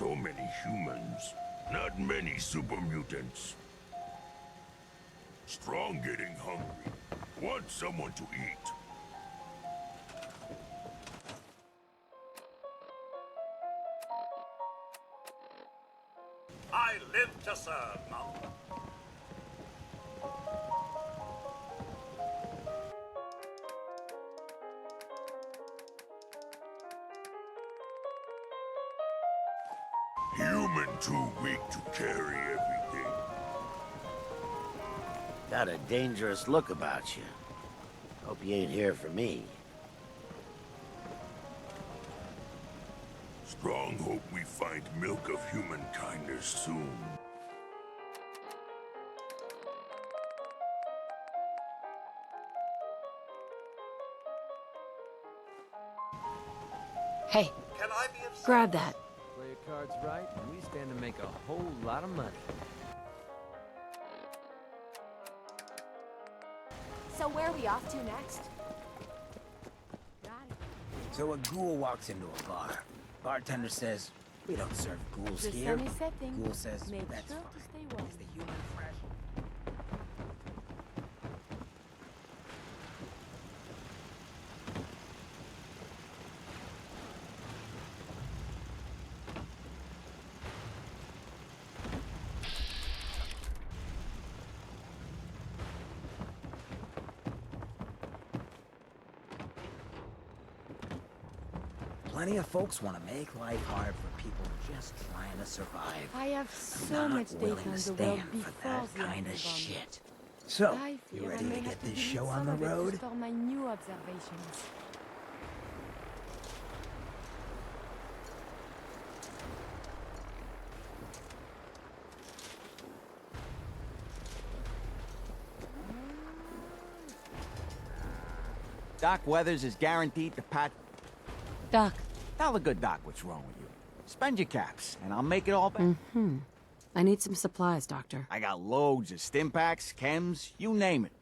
So many humans. Not many super mutants. Strong getting hungry. Want someone to eat. I live to serve, Mum. Human too weak to carry everything. Got a dangerous look about you. Hope you ain't here for me. Strong hope we find milk of human kindness soon. Hey, Can I be of grab service? that. Play your cards right, and we stand to make a whole lot of money. So where are we off to next? So a ghoul walks into a bar. Bartender says, "We don't serve ghouls The here." sun is setting. Ghoul says, Make "That's sure fine. to stay warm." Is the human fresh?" Plenty of folks want to make life hard for people just trying to survive. I have so Not much data willing on to the world stand for before that the kind of atom bomb. shit. So, I you fear I ready may to have get to this delete show some on the of it to road? store my new observations. Doc Weathers is guaranteed to pat... Doc. Tell the good Doc what's wrong with you. Spend your caps, and I'll make it all back. I need some supplies, Doctor. I got loads of stim packs, chems, you name it.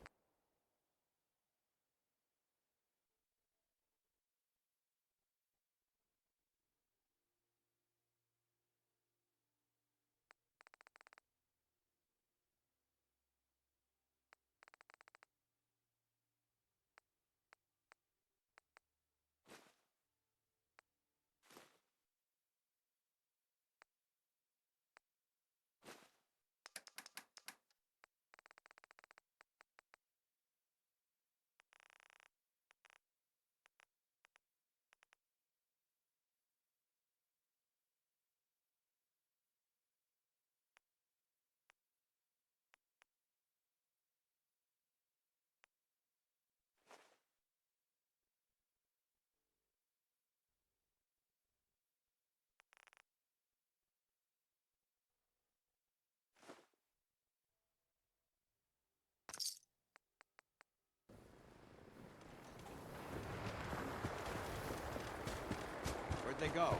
Where'd they go?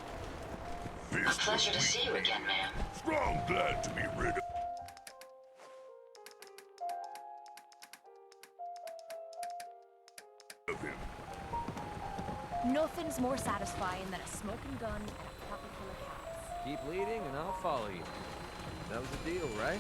This A pleasure to see you again, ma'am. Strong glad to be rid of him. Nothing's more satisfying than a smoking gun and a pocket full of cats. Keep leading, and I'll follow you. That was the deal, right?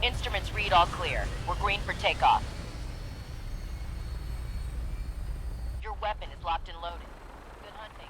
Instruments read all clear. We're green for takeoff. Your weapon is locked and loaded. Good hunting.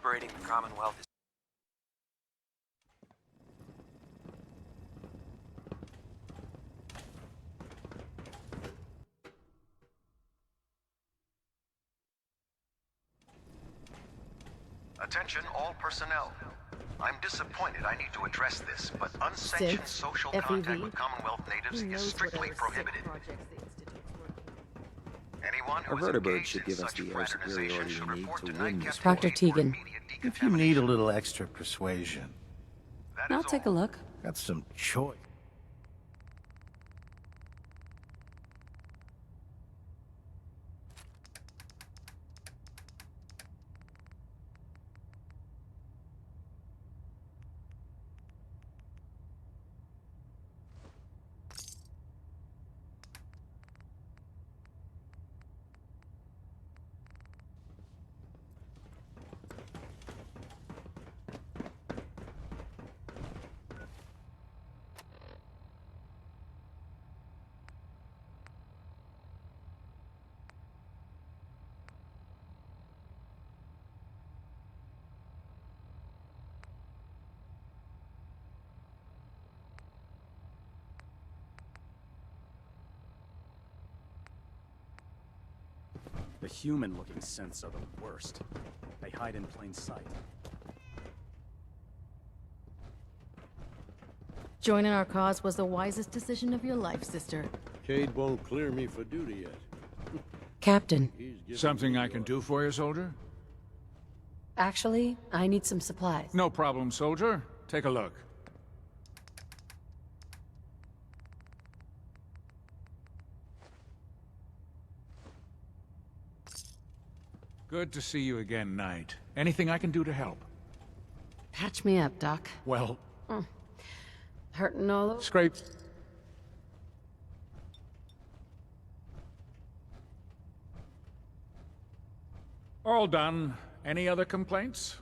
liberating the Commonwealth is... Attention all personnel. I'm disappointed I need to address this, but unsanctioned Sith, social FEV. contact with Commonwealth natives Who is knows strictly whatever sick prohibited. projects the Institute's working on. Anyone who A is vertibird engaged should in give us such the air fraternization superiority should we need report to to win Night this Captain Dr. war. Lee for Tegan. immediate If you need a decontamination. little extra persuasion, That I'll is take a all. look. got some choice. The human-looking synths are the worst. They hide in plain sight. Joining our cause was the wisest decision of your life, sister. Cade won't clear me for duty yet. Captain, Something I can do for you, soldier? actually, I need some supplies. No problem, soldier. Take a look. Good to see you again, Knight. Anything I can do to help? Patch me up, Doc. Well, Hurting all over? scrape... All done. Any other complaints?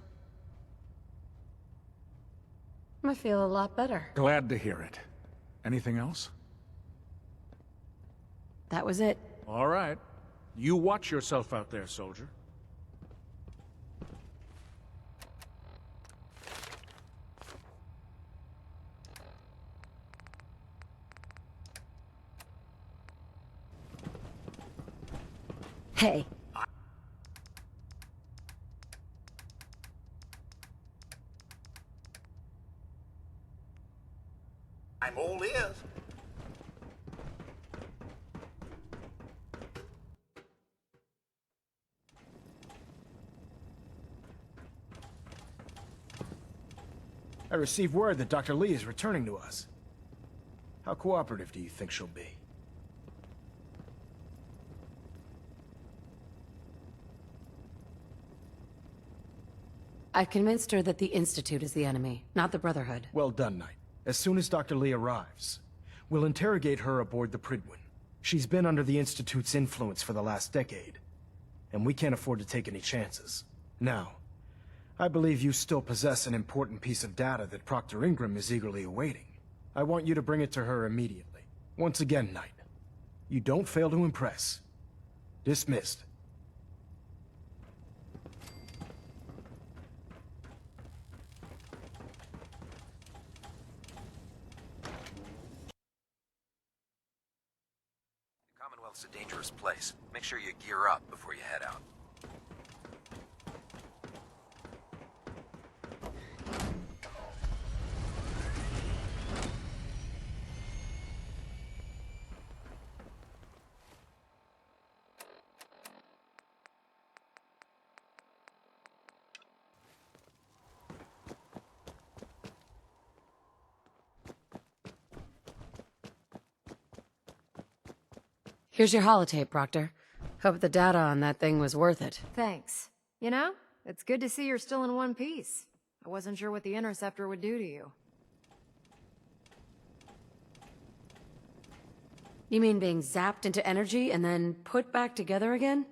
I feel a lot better. Glad to hear it. Anything else? That was it. All right. You watch yourself out there, soldier. Hey, I'm all ears. I received word that Dr. Lee is returning to us. How cooperative do you think she'll be? I've convinced her that the Institute is the enemy, not the Brotherhood. Well done, Knight. As soon as Dr. Lee arrives, we'll interrogate her aboard the Pridwin. She's been under the Institute's influence for the last decade, and we can't afford to take any chances. Now, I believe you still possess an important piece of data that Proctor Ingram is eagerly awaiting. I want you to bring it to her immediately. Once again, Knight, you don't fail to impress. Dismissed. The Commonwealth's a dangerous place. Make sure you gear up before you head out. Here's your holotape, Proctor. Hope the data on that thing was worth it. Thanks. You know, it's good to see you're still in one piece. I wasn't sure what the Interceptor would do to you. You mean being zapped into energy and then put back together again?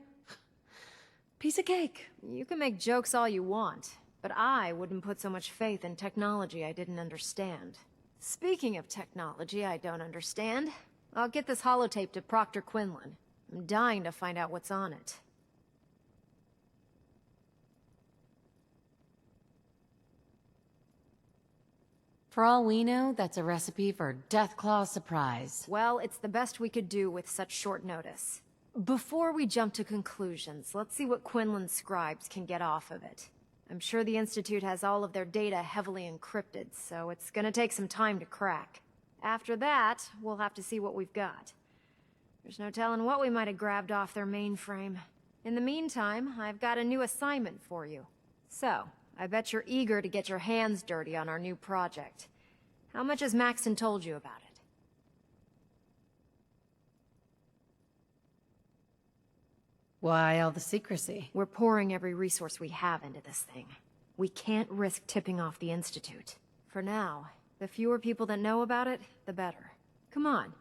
Piece of cake. You can make jokes all you want, but I wouldn't put so much faith in technology I didn't understand. Speaking of technology I don't understand, I'll get this holotape to Proctor Quinlan. I'm dying to find out what's on it. For all we know, that's a recipe for Deathclaw's surprise. Well, it's the best we could do with such short notice. Before we jump to conclusions, let's see what Quinlan's scribes can get off of it. I'm sure the Institute has all of their data heavily encrypted, so it's gonna take some time to crack. After that, we'll have to see what we've got. There's no telling what we might have grabbed off their mainframe. In the meantime, I've got a new assignment for you. So, I bet you're eager to get your hands dirty on our new project. How much has Maxon told you about it? Why all the secrecy? We're pouring every resource we have into this thing. We can't risk tipping off the Institute. For now, the fewer people that know about it, the better. Come on,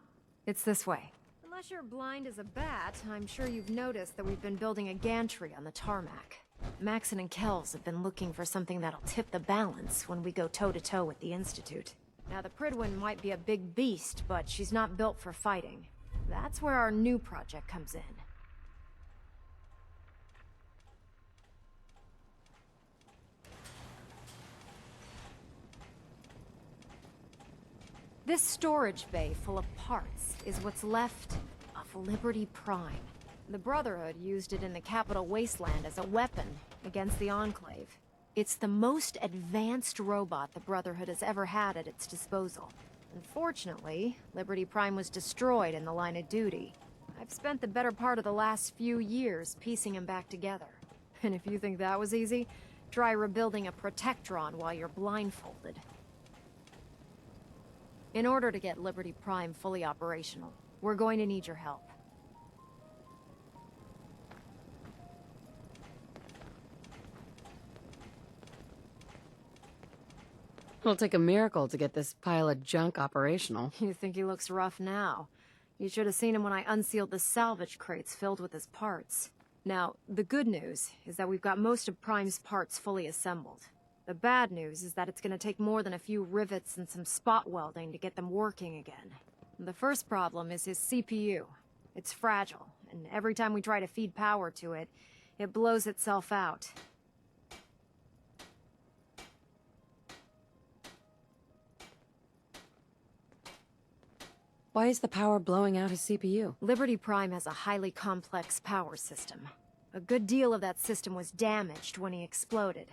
it's this way. Unless you're blind as a bat, I'm sure you've noticed that we've been building a gantry on the tarmac. Maxon and Kells have been looking for something that'll tip the balance when we go toe-to-toe with the Institute. Now, the Prydwen might be a big beast, but she's not built for fighting. That's where our new project comes in. This storage bay full of parts is what's left of Liberty Prime. The Brotherhood used it in the Capital Wasteland as a weapon against the Enclave. It's the most advanced robot the Brotherhood has ever had at its disposal. Unfortunately, Liberty Prime was destroyed in the line of duty. I've spent the better part of the last few years piecing him back together. And if you think that was easy, try rebuilding a Protectron while you're blindfolded. In order to get Liberty Prime fully operational, we're going to need your help. It'll take a miracle to get this pile of junk operational. You think he looks rough now? You should have seen him when I unsealed the salvage crates filled with his parts. Now, the good news is that we've got most of Prime's parts fully assembled. The bad news is that it's gonna take more than a few rivets and some spot welding to get them working again. The first problem is his CPU. It's fragile, and every time we try to feed power to it, it blows itself out. Why is the power blowing out his CPU? Liberty Prime has a highly complex power system. A good deal of that system was damaged when he exploded.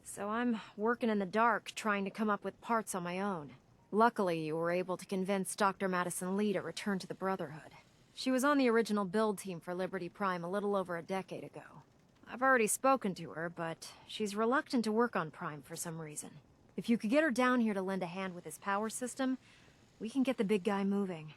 So I'm working in the dark, trying to come up with parts on my own. Luckily, you were able to convince Dr. Madison Lee to return to the Brotherhood. She was on the original build team for Liberty Prime a little over a decade ago. I've already spoken to her, but she's reluctant to work on Prime for some reason. If you could get her down here to lend a hand with his power system, we can get the big guy moving.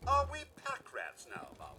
Are we pack rats now, Mom?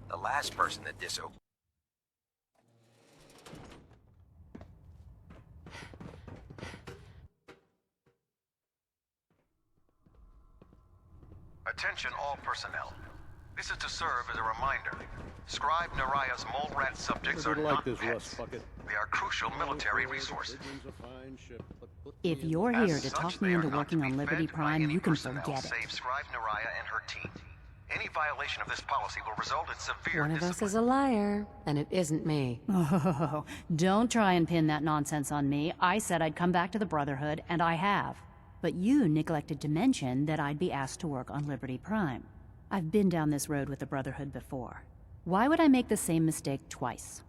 The last person that disobeyed. Attention all personnel. This is to serve as a reminder. Scribe Naraya's mole rat subjects are not pets. They are crucial military resources. If you're As here to such, talk they me are into not working to be on Liberty fed by Prime, any you can personnel forget it. Save Scribe Naraya and her team. Any violation of this policy will result in severe One of us discipline. is a liar, and it isn't me. Oh, don't try and pin that nonsense on me. I said I'd come back to the Brotherhood, and I have. But you neglected to mention that I'd be asked to work on Liberty Prime. I've been down this road with the Brotherhood before. Why would I make the same mistake twice?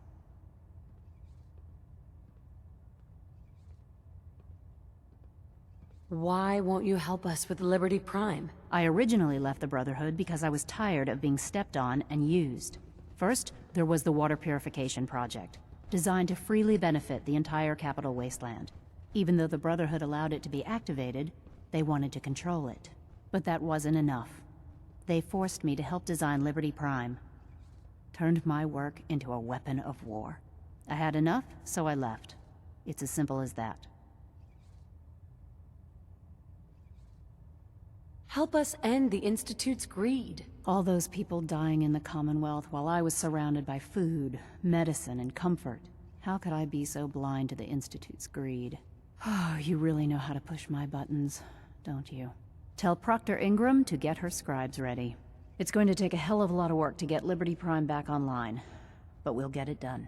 Why won't you help us with Liberty Prime? I originally left the Brotherhood because I was tired of being stepped on and used. First, there was the water purification project, designed to freely benefit the entire capital wasteland. Even though the Brotherhood allowed it to be activated, they wanted to control it. But that wasn't enough. They forced me to help design Liberty Prime. Turned my work into a weapon of war. I had enough, so I left. It's as simple as that. Help us end the Institute's greed. All those people dying in the Commonwealth while I was surrounded by food, medicine, and comfort. How could I be so blind to the Institute's greed? Oh, you really know how to push my buttons, don't you? Tell Proctor Ingram to get her scribes ready. It's going to take a hell of a lot of work to get Liberty Prime back online, but we'll get it done.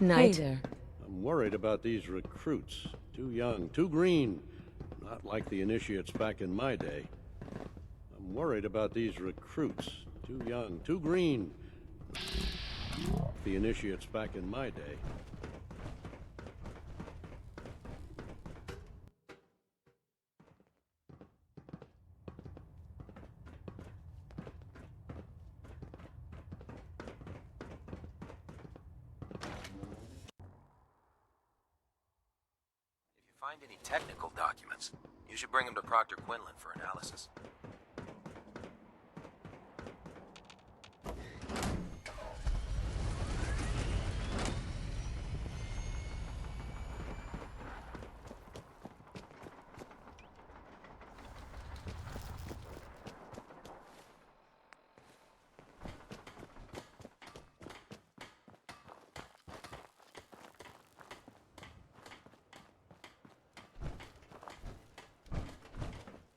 Night. Hey there. I'm worried about these recruits. Too young, too green. Not like the initiates back in my day. I'm worried about these recruits. Too young, too green. The initiates back in my day. Find any technical documents, you should bring them to Proctor Quinlan for analysis.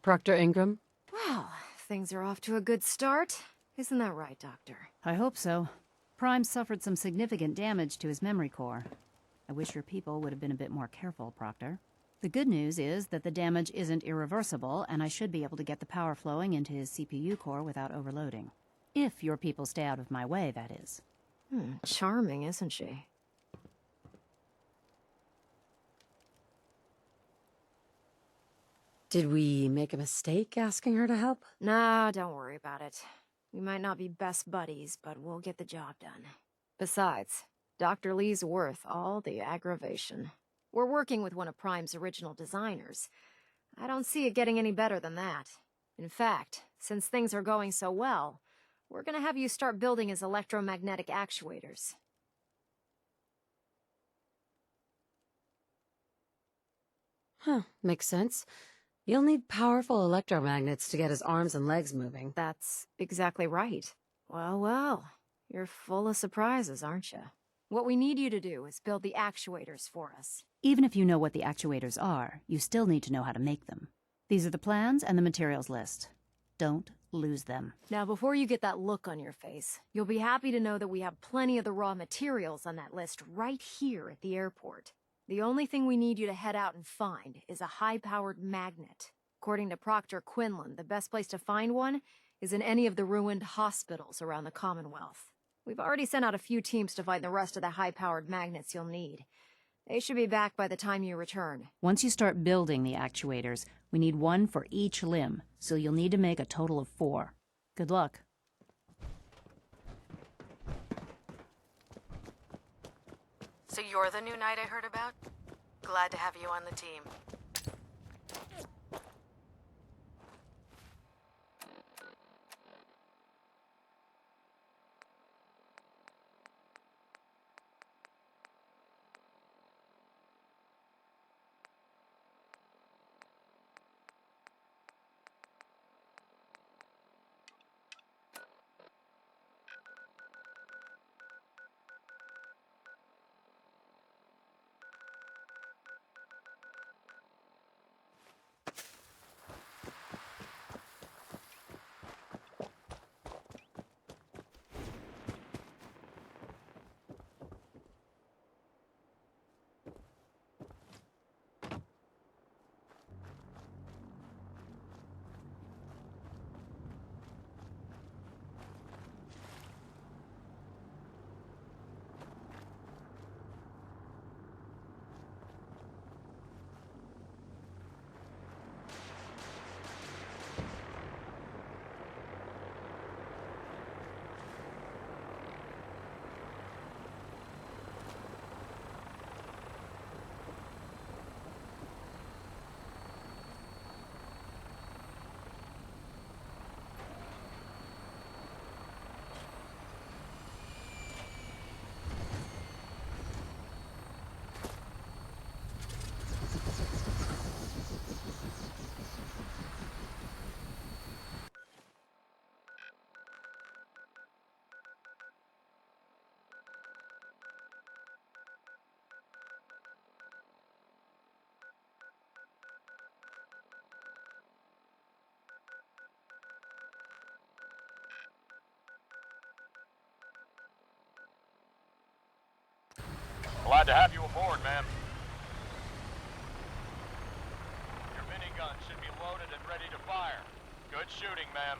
Proctor Ingram? Well, things are off to a good start. Isn't that right, Doctor? I hope so. Prime suffered some significant damage to his memory core. I wish your people would have been a bit more careful, Proctor. The good news is that the damage isn't irreversible, and I should be able to get the power flowing into his CPU core without overloading. If your people stay out of my way, that is. Charming, isn't she? Did we make a mistake asking her to help? Nah, don't worry about it. We might not be best buddies, but we'll get the job done. Besides, Dr. Lee's worth all the aggravation. We're working with one of Prime's original designers. I don't see it getting any better than that. In fact, since things are going so well, we're gonna have you start building his electromagnetic actuators. Huh, makes sense. You'll need powerful electromagnets to get his arms and legs moving. That's exactly right. Well, well, you're full of surprises, aren't you? What we need you to do is build the actuators for us. Even if you know what the actuators are, you still need to know how to make them. These are the plans and the materials list. Don't lose them. Now, before you get that look on your face, you'll be happy to know that we have plenty of the raw materials on that list right here at the airport. The only thing we need you to head out and find is a high-powered magnet. According to Proctor Quinlan, the best place to find one is in any of the ruined hospitals around the Commonwealth. We've already sent out a few teams to find the rest of the high-powered magnets you'll need. They should be back by the time you return. Once you start building the actuators, we need one for each limb, so you'll need to make a total of 4. Good luck. So you're the new knight I heard about? Glad to have you on the team. Glad to have you aboard, ma'am. Your minigun should be loaded and ready to fire. Good shooting, ma'am.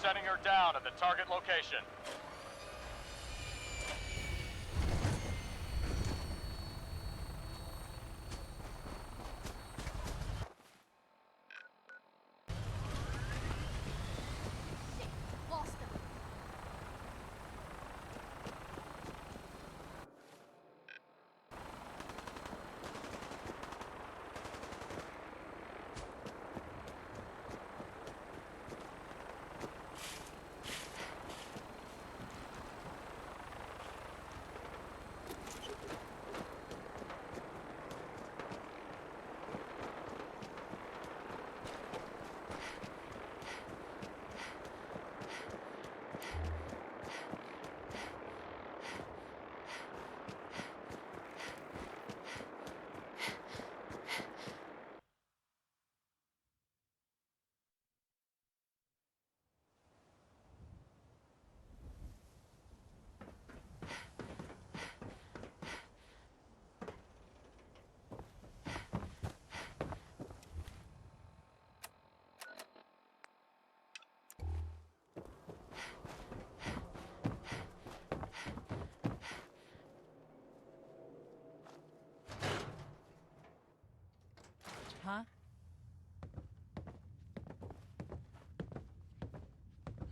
Setting her down at the target location.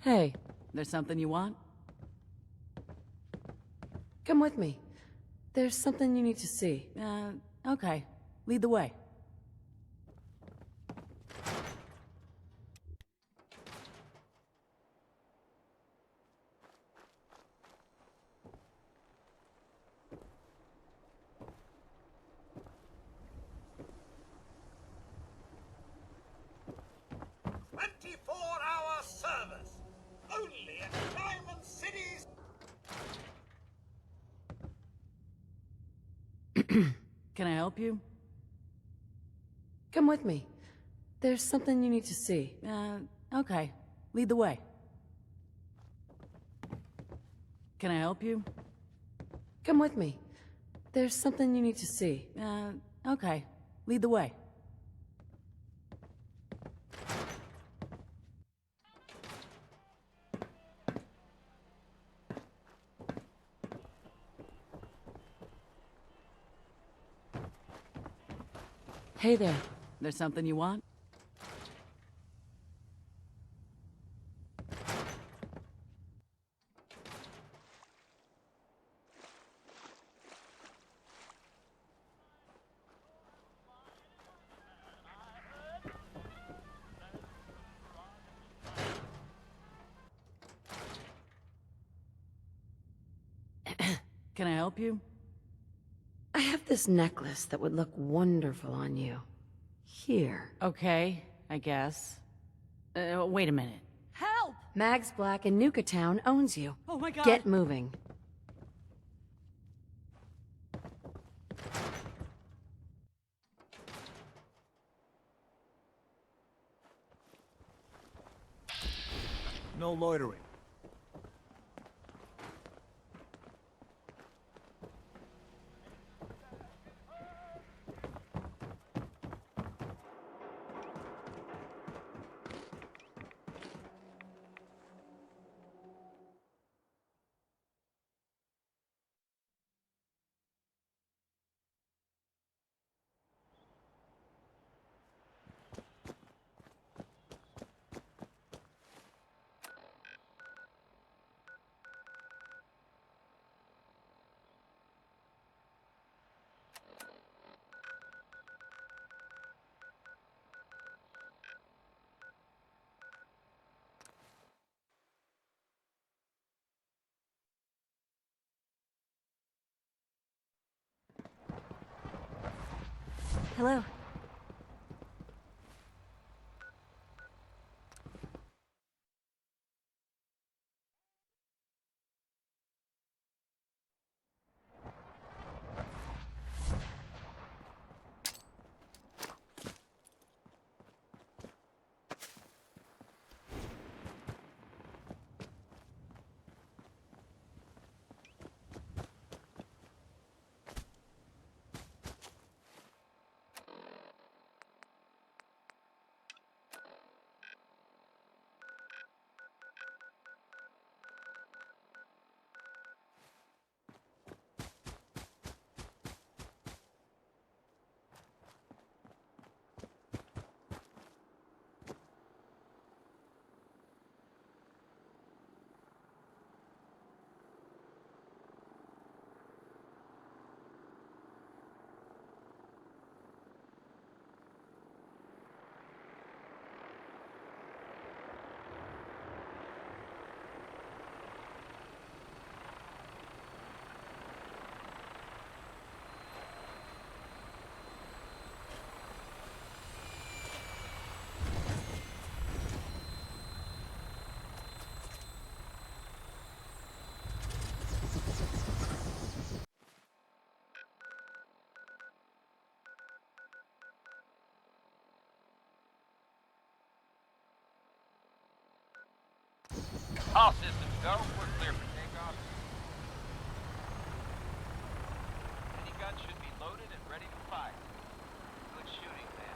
Hey, There's something you want? come with me. There's something you need to see. Okay. Lead the way. Hour service. Only at Diamond City's. Can I help you? Come with me. There's something you need to see. Okay. Lead the way. Can I help you? Come with me. There's something you need to see. Okay. Lead the way. Hey there. There's something you want? Can I help you? I have this necklace that would look wonderful on you. Here. Okay, I guess. Wait a minute. Help! Mags Black in Nuka Town owns you. Oh my god! Get moving. No loitering. Hello. All systems go. We're clear for takeoff. Any gun should be loaded and ready to fire. Good shooting, man.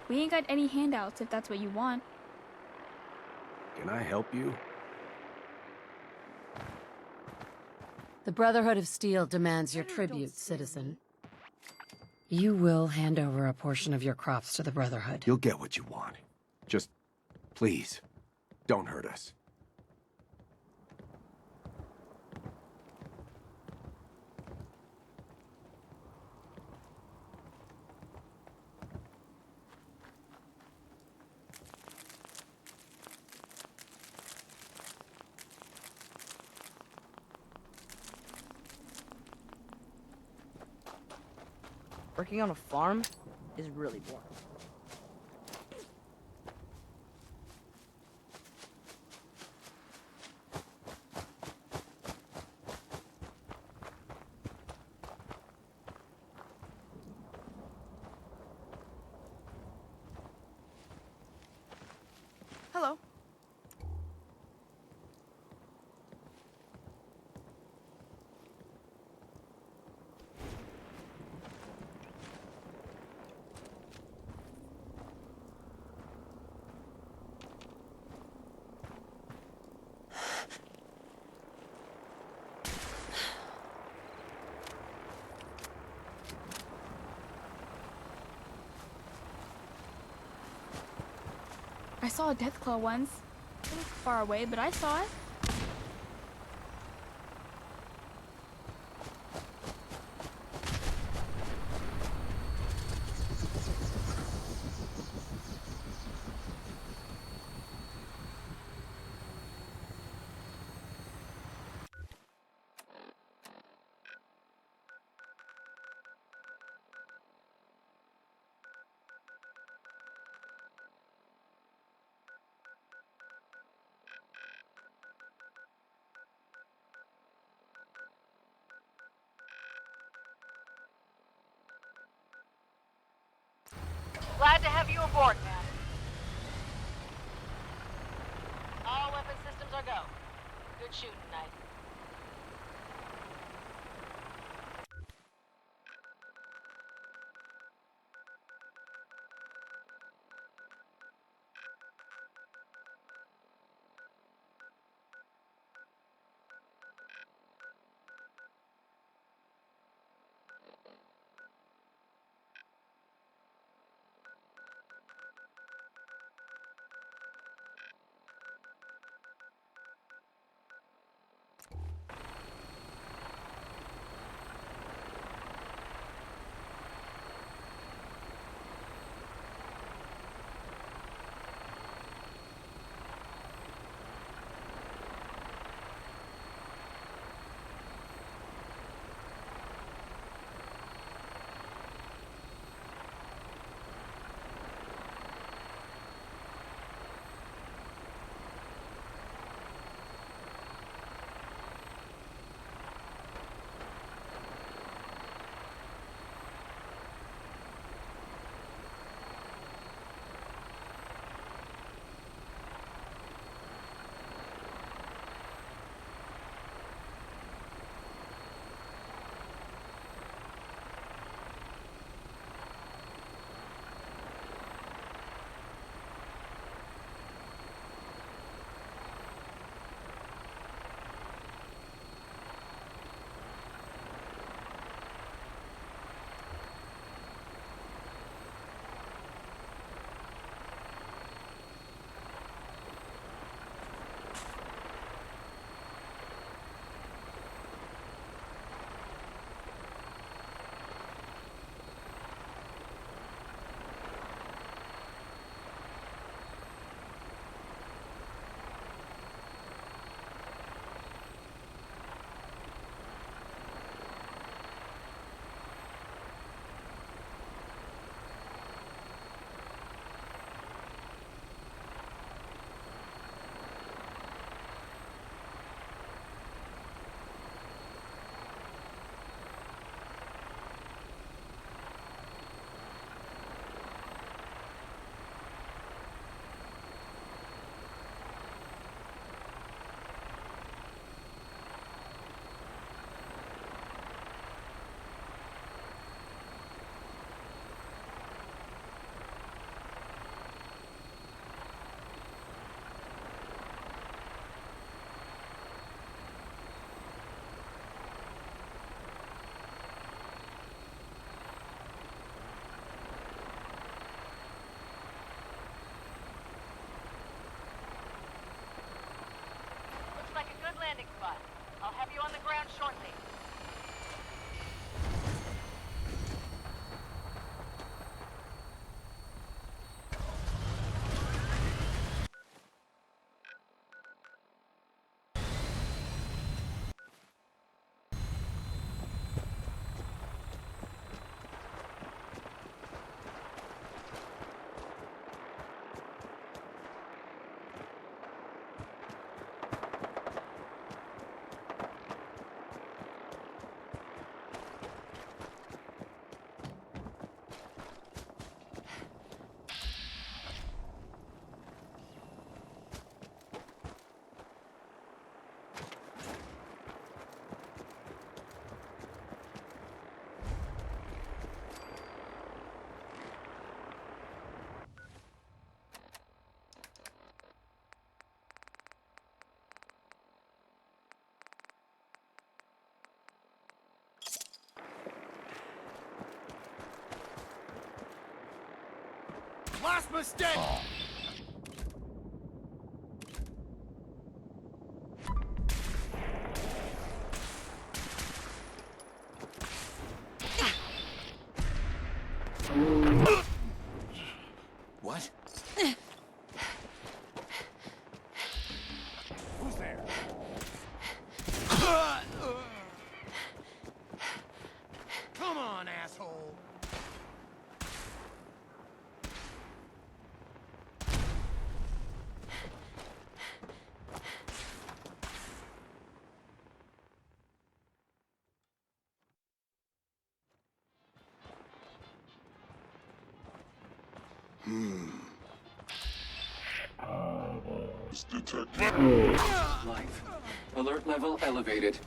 We ain't got any handouts if that's what you want. Can I help you? The Brotherhood of Steel demands your tribute, citizen. You will hand over a portion of your crops to the Brotherhood. You'll get what you want. Just, please, don't hurt us. Working on a farm is really boring. Hello. I saw a Deathclaw once. It was far away, but I saw it. Glad to have you aboard, man. All weapon systems are go. Good shooting tonight. landing spot. I'll have you on the ground shortly. Last mistake! What? Who's there? Come on, asshole! Life. Alert level elevated.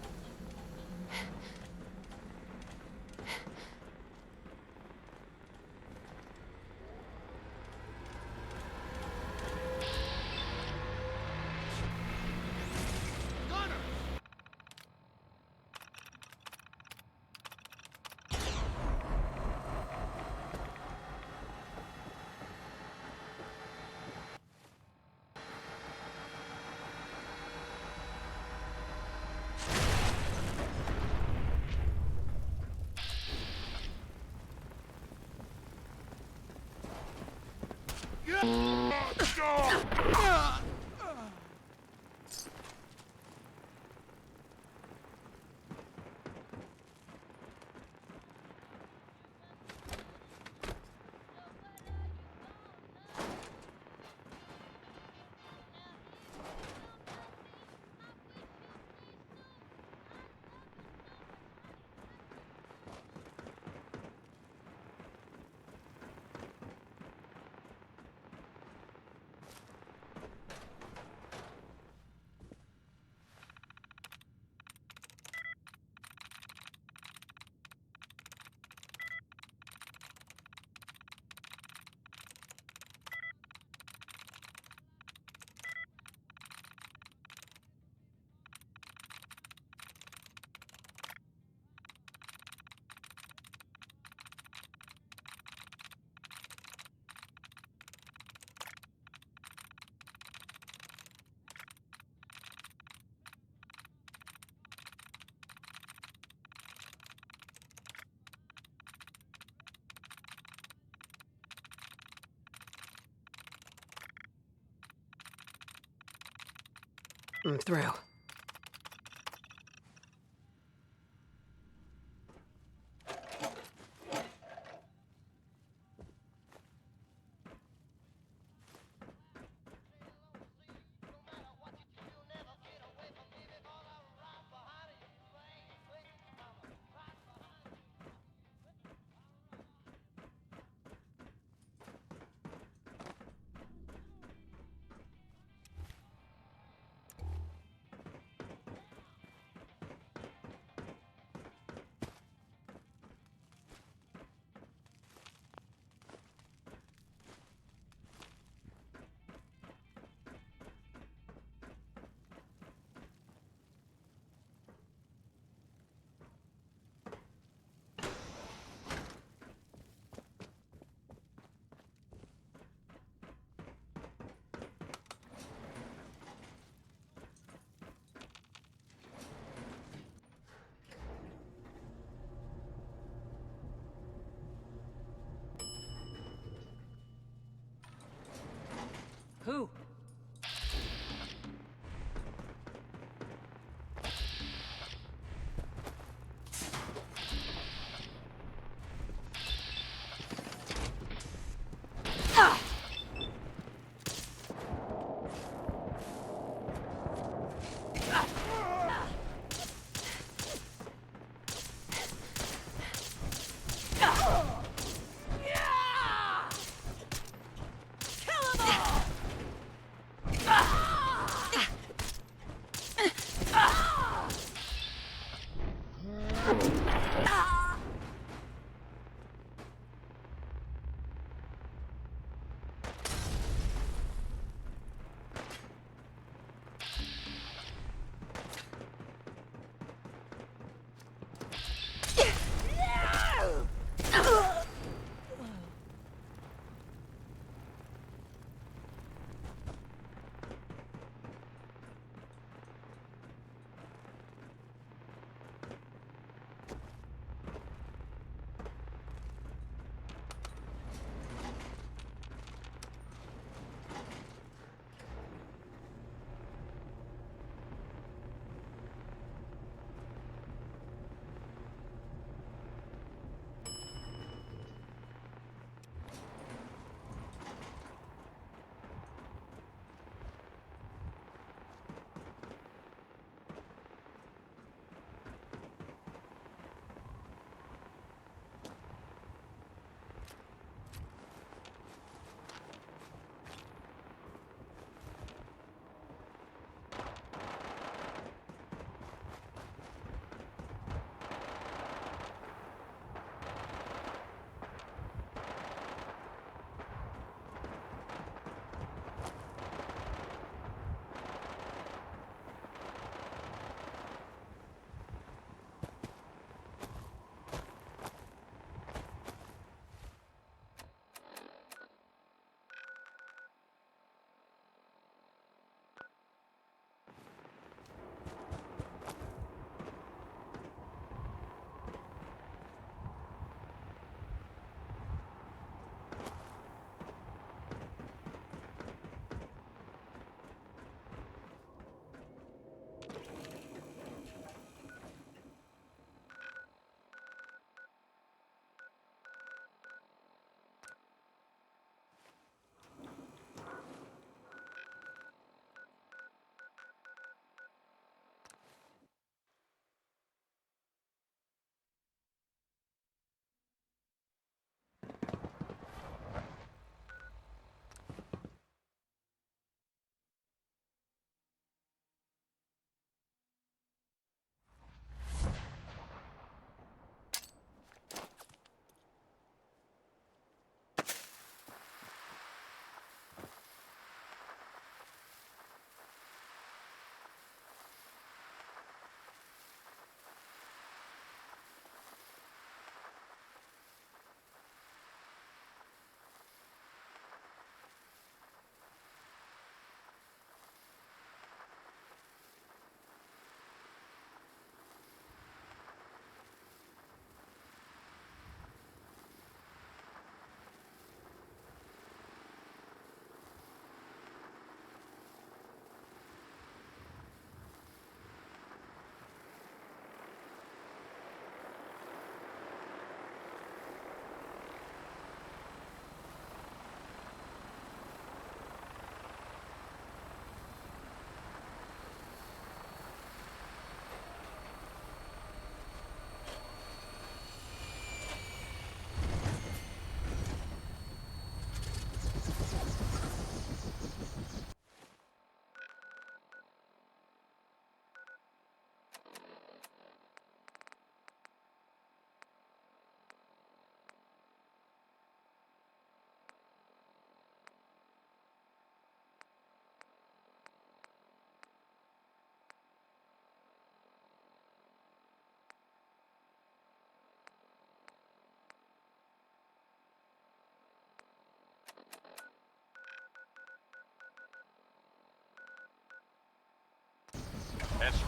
Through.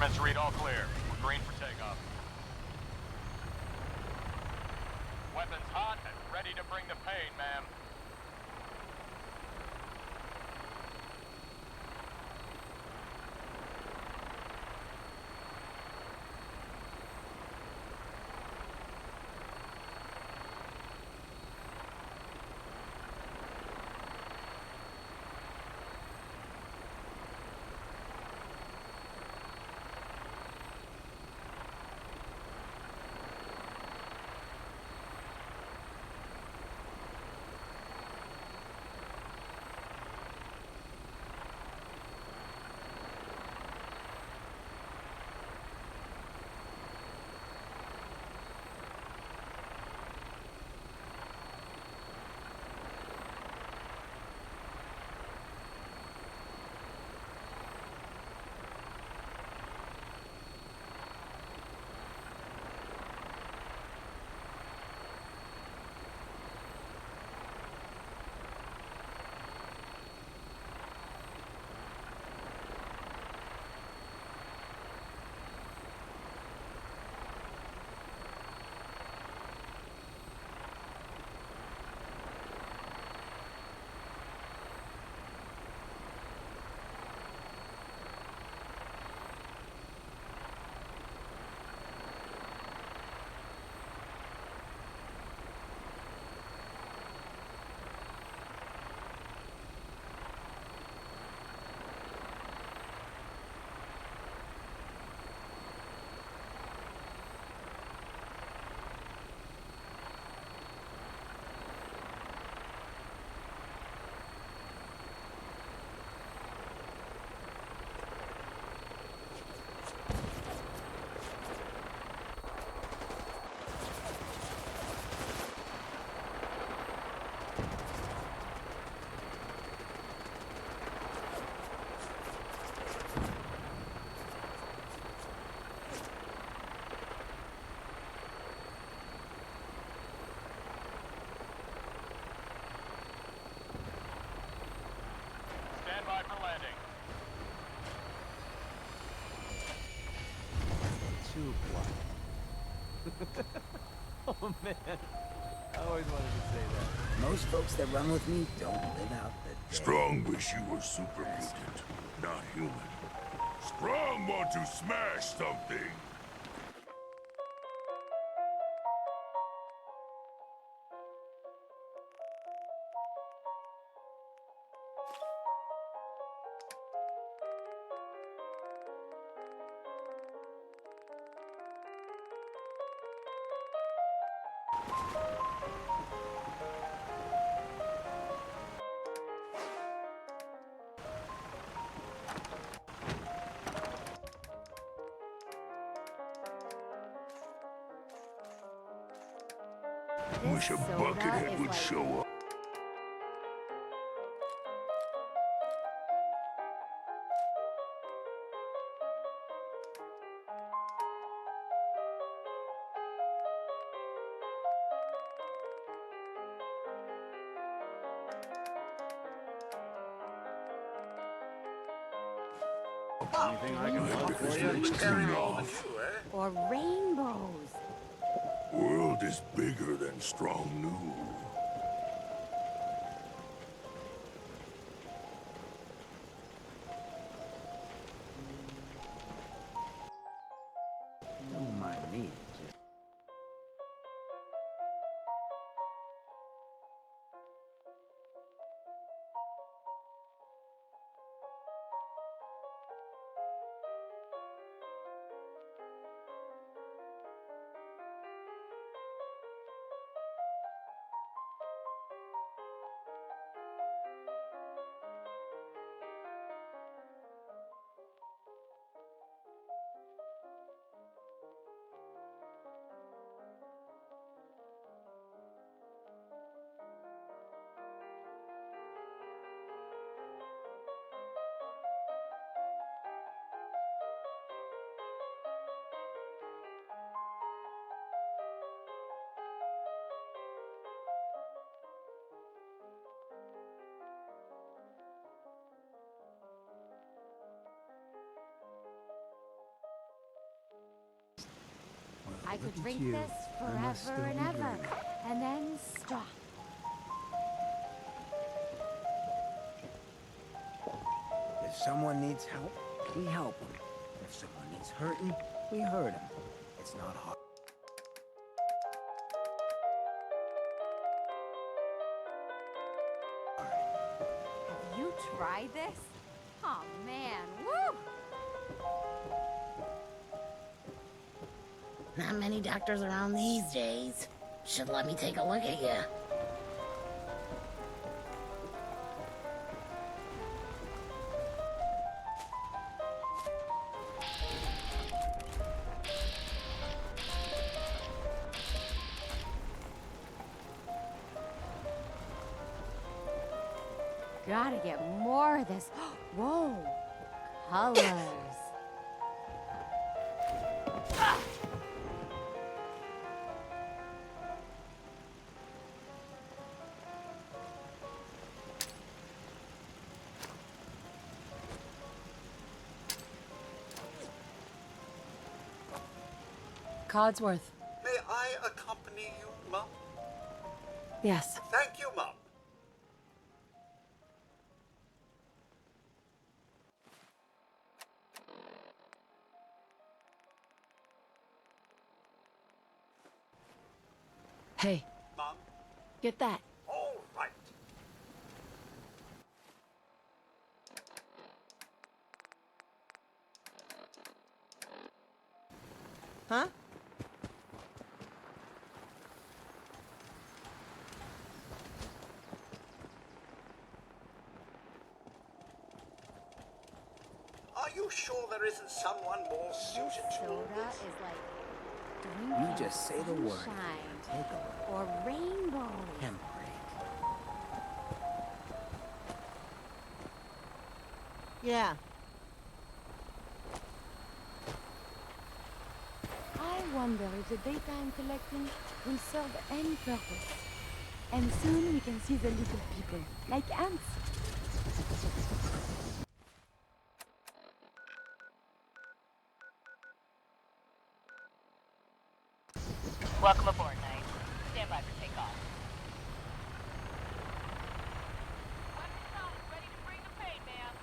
Instruments read all clear. We're green for takeoff. Weapons hot and ready to bring the pain, ma'am. Stand by for landing. Too quiet. Oh man, I always wanted to say that. Most folks that run with me don't live out the day. Strong wish you were super mutant, not human. Strong want to smash something. Wish a buckethead would show up. Anything I can do for you? Or rainbows. World is bigger than Strong knew. Don't mind me. Just... I could Look at drink you. this I must forever still and be ever, dreaming. and then stop. If someone needs help, we help them. If someone needs hurting, we hurt them. It's not hard. Have you tried this? Oh man, woo! Not many doctors around these days. Should let me take a look at you. Gotta get more of this. Whoa, colors. Codsworth. May I accompany you, Mum? Yes. Thank you, Mum. Hey. Mom? Get that. All right. Huh? Are you sure there isn't someone more suited to all Soda this? is like You just say the word. sunshine Take a look. or rainbows. Hemp break. Yeah. I wonder if the daytime collecting will serve any purpose. And soon we can see the little people, like ants. Welcome aboard, Knight. Stand by for takeoff. Weapons out, ready to bring the pain, ma'am.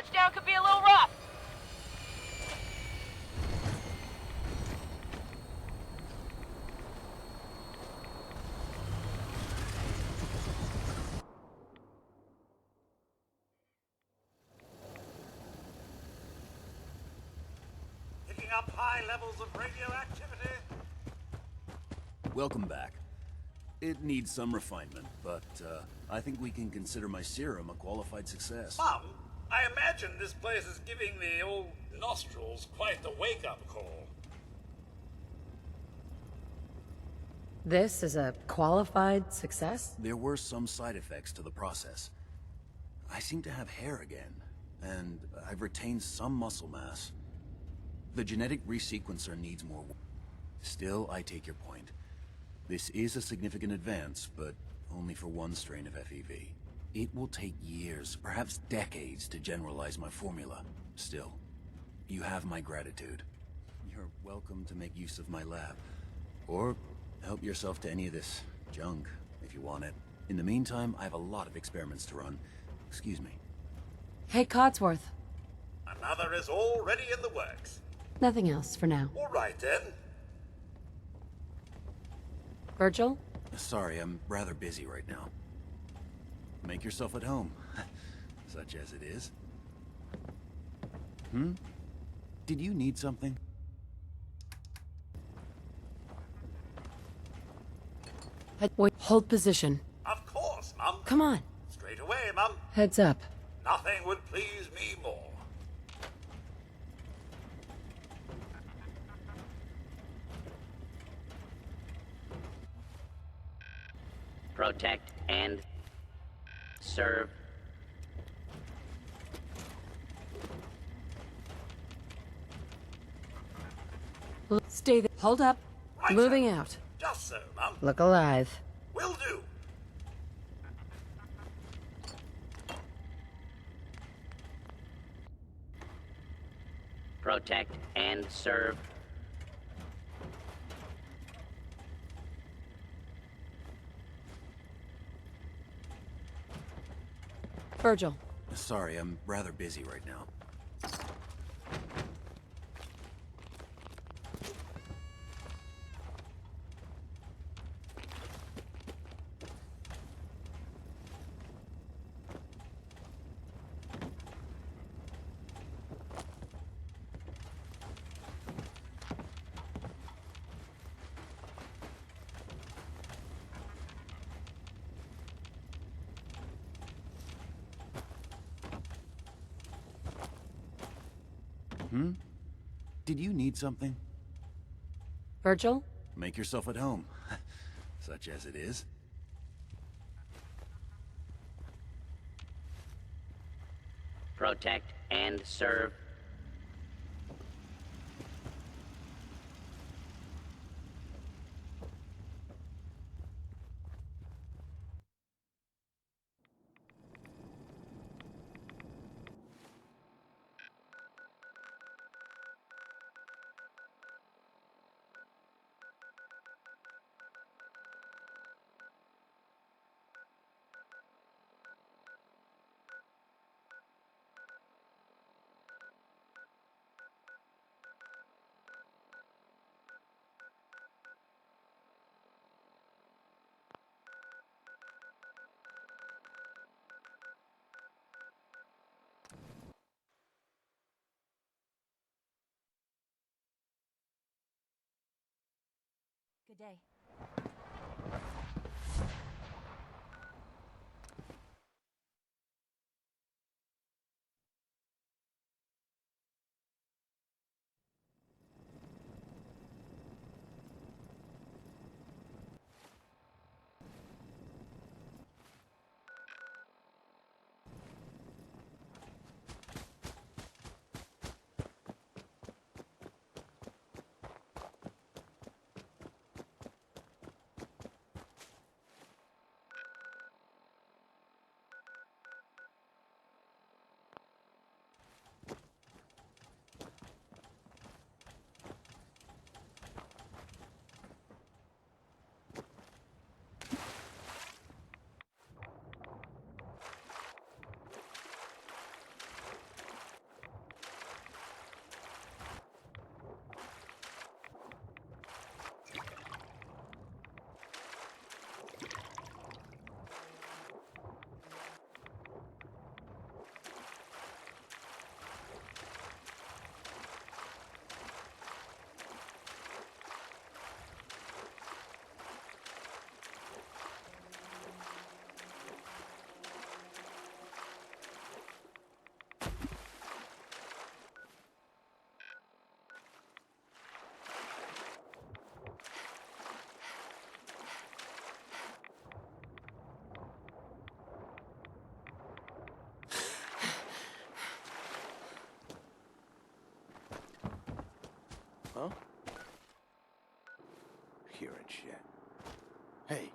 Touchdown could be a little rough. Picking up high levels of radioactivity. Welcome back. It needs some refinement, but I think we can consider my serum a qualified success. Mum, I imagine this place is giving the old nostrils quite the wake-up call. This is a qualified success? There were some side effects to the process. I seem to have hair again, and I've retained some muscle mass. The genetic resequencer needs more work. Still, I take your point. This is a significant advance, but only for one strain of FEV. It will take years, perhaps decades, to generalize my formula. Still, you have my gratitude. You're welcome to make use of my lab. Or help yourself to any of this junk, if you want it. In the meantime, I have a lot of experiments to run. Excuse me. Hey, Codsworth. Another is already in the works. Nothing else for now. All right, then. Virgil? Sorry, I'm rather busy right now. Make yourself at home, such as it is. Did you need something? Hold position. Of course, Mum. Come on. Straight away, Mum. Heads up. Nothing would please me more. Protect and serve. Stay there. Hold up. Right, Moving sir. out. Just so, Mum. Look alive. Will do. Protect and serve. Virgil. Sorry, I'm rather busy right now. Did you need something? Virgil? Make yourself at home, such as it is. Protect and serve. Good day. Huh? Hearing shit. Hey.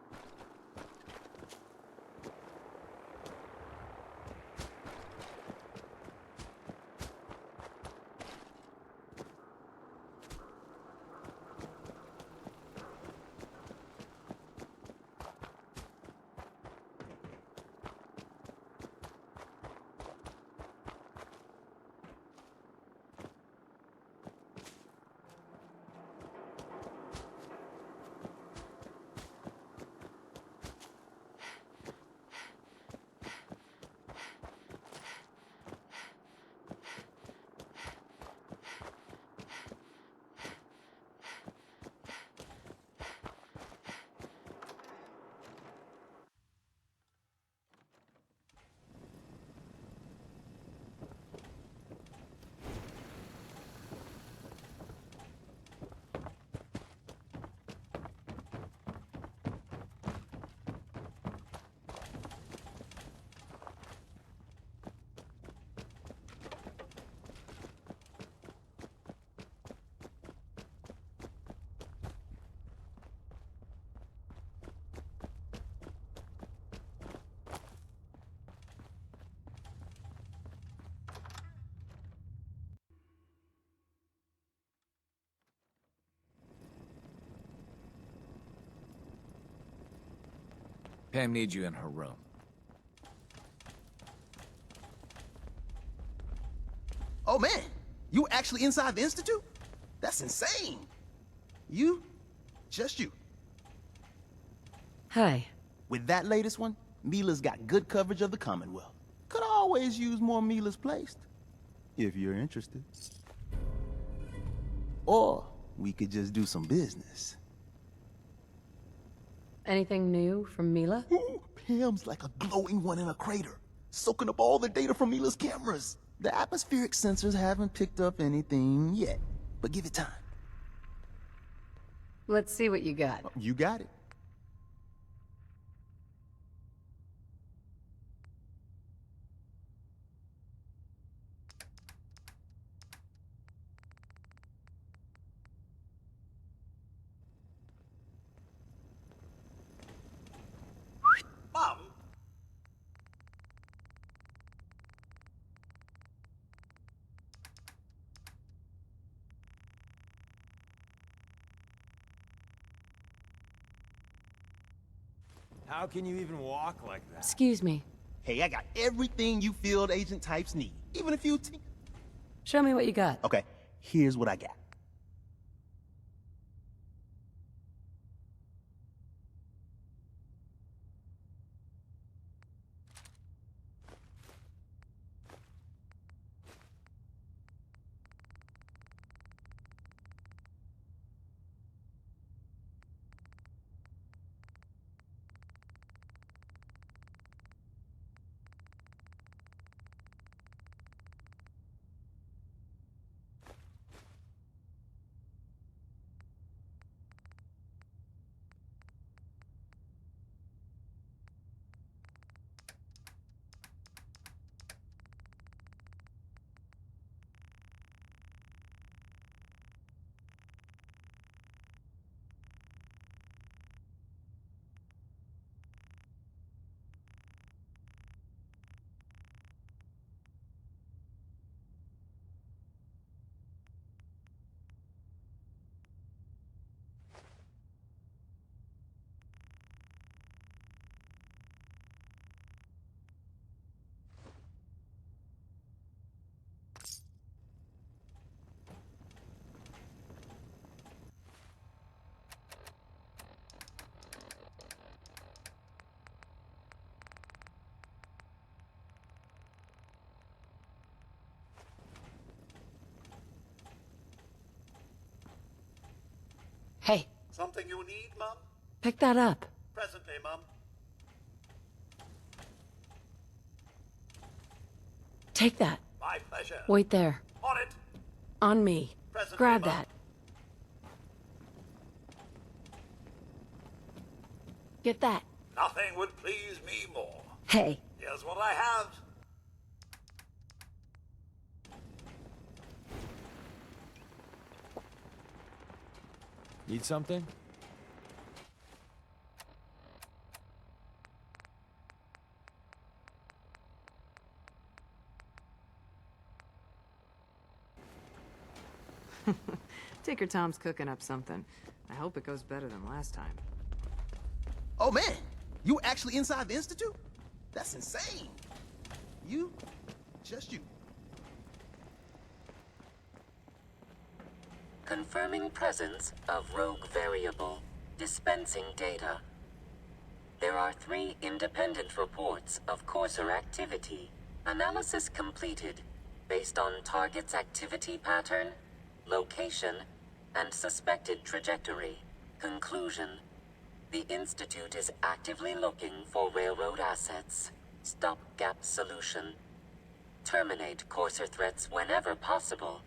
Pam needs you in her room. Oh man, you actually inside the Institute? That's insane. You? Just you. Hi. With that latest one, Mila's got good coverage of the Commonwealth. Could always use more Mila's placed, if you're interested. Or we could just do some business. Anything new from Mila? Ooh, Pam's like a glowing one in a crater, soaking up all the data from Mila's cameras. The atmospheric sensors haven't picked up anything yet, but give it time. Let's see what you got. You got it. Mom? How can you even walk like that? Excuse me. Hey, I got everything you field agent types need, even a few Show me what you got. Okay, here's what I got. Hey, Something you need, Mom? pick that up. Presently, Mom. Take that. My pleasure. Wait there. On it. On me. Presently, Grab Mom. that. Get that. Nothing would please me more. Hey. Here's what I have. Need something? Tinker Tom's cooking up something. I hope it goes better than last time. Oh man, you were actually inside the Institute? That's insane. You, just you. Confirming presence of rogue variable. Dispensing data. There are 3 independent reports of courser activity. Analysis completed, based on target's activity pattern, location, and suspected trajectory. Conclusion. The Institute is actively looking for railroad assets. Stopgap solution. Terminate courser threats whenever possible.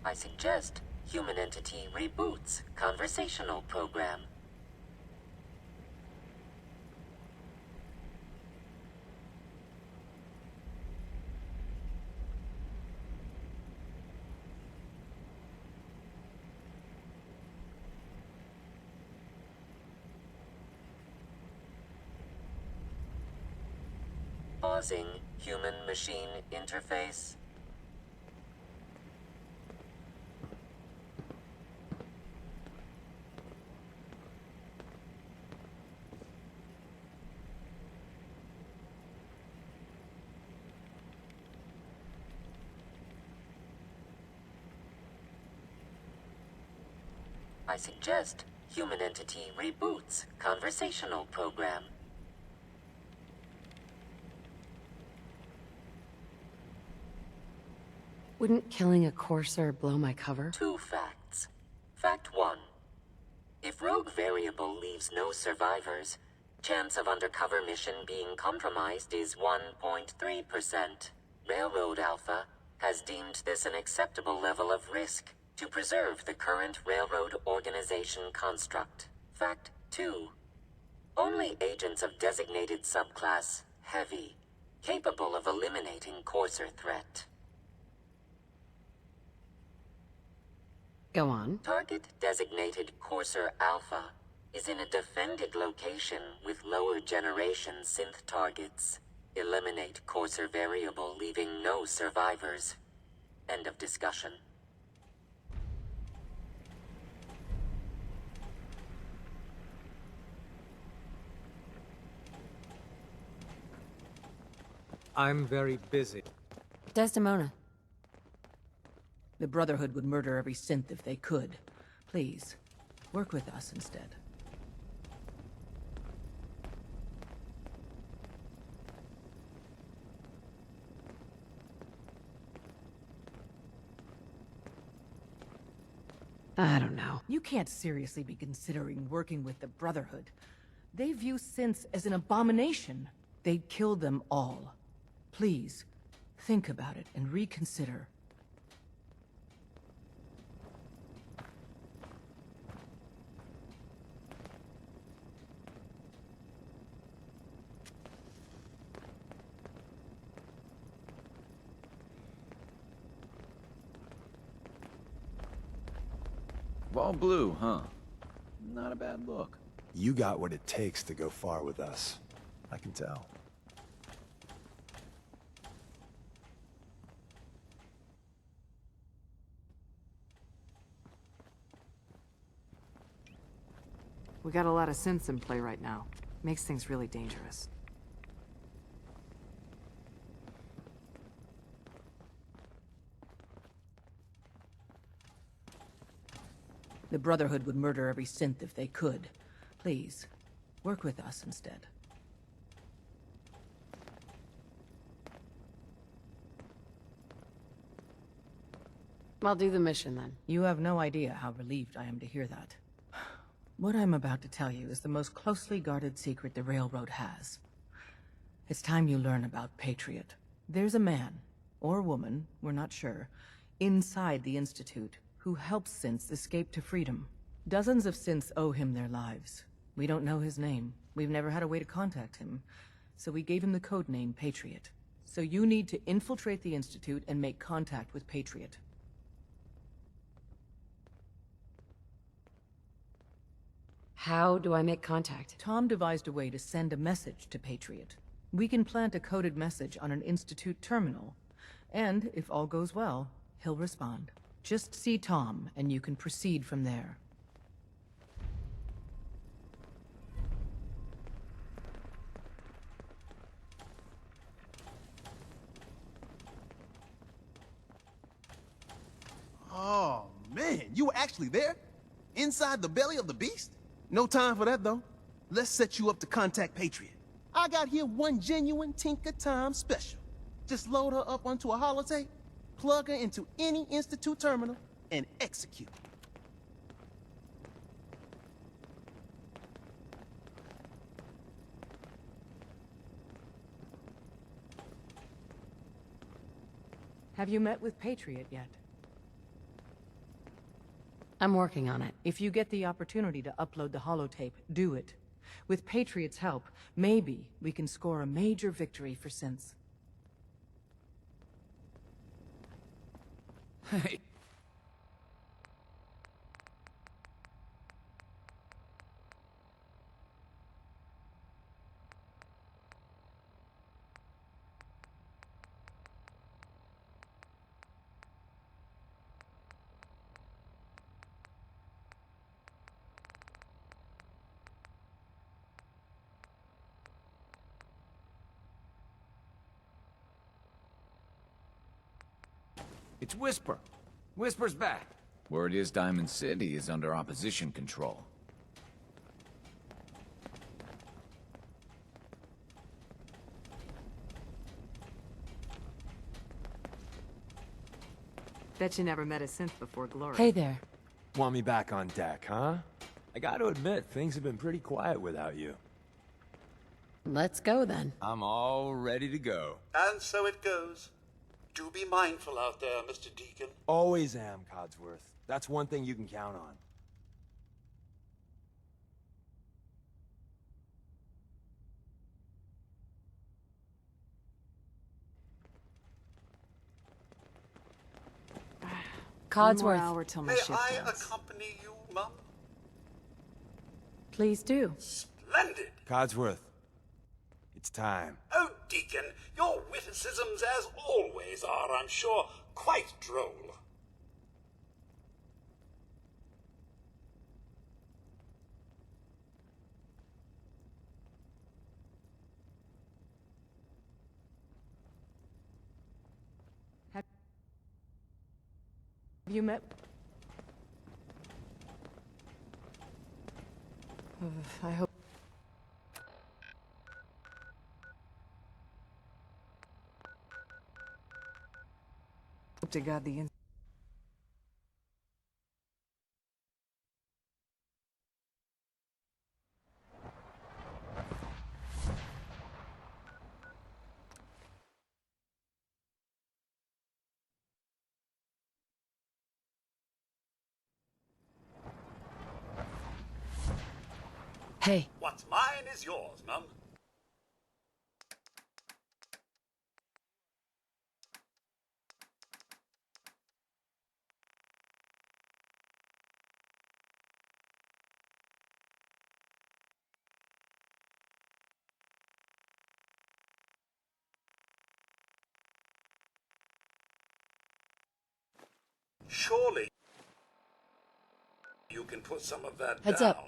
I suggest human entity reboots conversational program. Pausing human-machine interface. I suggest human entity reboots conversational program. Wouldn't killing a courser blow my cover? 2 facts. Fact 1. If rogue variable leaves no survivors, chance of undercover mission being compromised is 1.3%. Railroad Alpha has deemed this an acceptable level of risk to preserve the current railroad organization construct. Fact 2. Only agents of designated subclass Heavy, capable of eliminating courser threat. Go on. Target designated Courser Alpha is in a defended location with lower generation synth targets. Eliminate Courser variable, leaving no survivors. End of discussion. I'm very busy. Desdemona. The Brotherhood would murder every synth if they could. Please, work with us instead. I don't know. You can't seriously be considering working with the Brotherhood. They view synths as an abomination. They'd kill them all. Please, think about it and reconsider. All blue, huh? Not a bad look. You got what it takes to go far with us. I can tell. We got a lot of synths in play right now. Makes things really dangerous. The Brotherhood would murder every synth if they could. Please, work with us instead. I'll do the mission then. You have no idea how relieved I am to hear that. What I'm about to tell you is the most closely guarded secret the Railroad has. It's time you learn about Patriot. There's a man, or woman, we're not sure, inside the Institute, who helps synths escape to freedom. Dozens of synths owe him their lives. We don't know his name. We've never had a way to contact him. So we gave him the codename Patriot. So you need to infiltrate the Institute and make contact with Patriot. How do I make contact? Tom devised a way to send a message to Patriot. We can plant a coded message on an Institute terminal. And, if all goes well, he'll respond. Just see Tom, and you can proceed from there. Oh, man, you were actually there? Inside the belly of the beast? No time for that, though. Let's set you up to contact Patriot. I got here one genuine Tinker Time special. Just load her up onto a holotape, plug her into any Institute terminal, and execute. Have you met with Patriot yet? I'm working on it. If you get the opportunity to upload the holotape, do it. With Patriot's help, maybe we can score a major victory for synths. Hey. It's Whisper. Whisper's back. Word is Diamond City is under opposition control. Bet you never met a synth before Glory. Hey there. Want me back on deck, huh? I gotta admit, things have been pretty quiet without you. Let's go then. I'm all ready to go. And so it goes. Do be mindful out there, Mr. Deacon. Always am, Codsworth. That's one thing you can count on. One more Codsworth. hour till my May shift I ends. accompany you, Mum? Please do. Splendid! Codsworth, it's time. Oh, Deacon, your witticisms, as always, are, I'm sure, quite droll. Have you met... I hope... Hope to God the... Hey. What's mine is yours, Mum. Surely you can put some of that Heads down. up.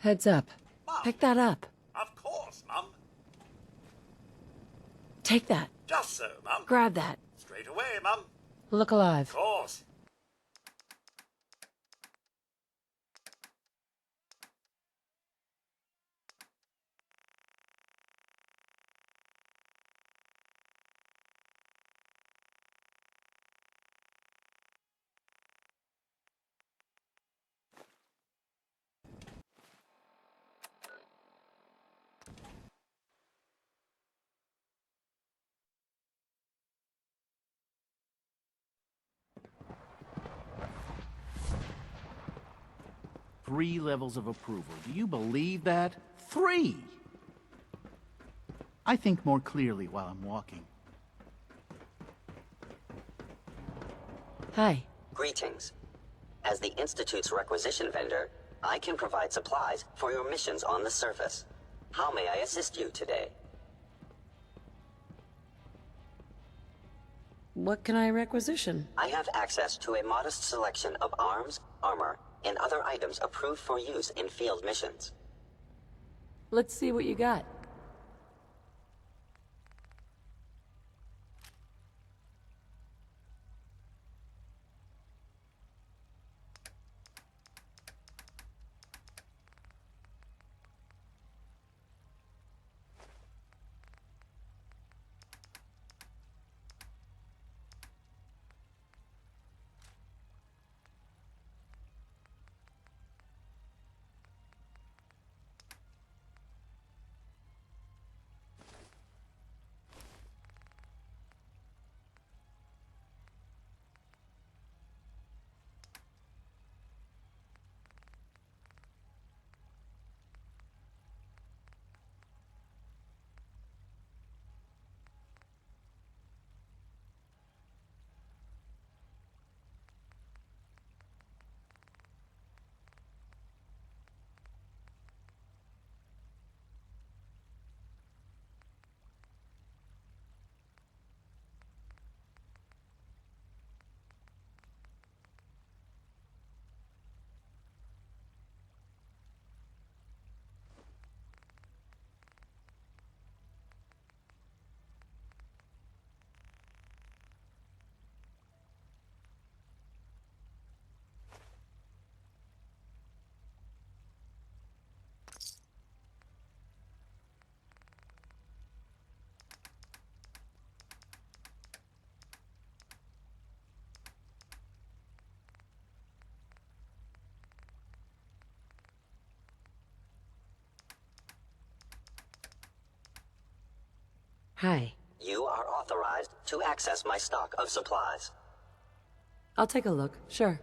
Heads up. Pick that up. Of course, Mum. Take that. Just so, Mum. Grab that. Straight away, Mum. Look alive. Of course. Three levels of approval. Do you believe that? 3! I think more clearly while I'm walking. Hi. Greetings. As the Institute's requisition vendor, I can provide supplies for your missions on the surface. How may I assist you today? What can I requisition? I have access to a modest selection of arms, armor, and other items approved for use in field missions. Let's see what you got. Hi. You are authorized to access my stock of supplies. I'll take a look. Sure.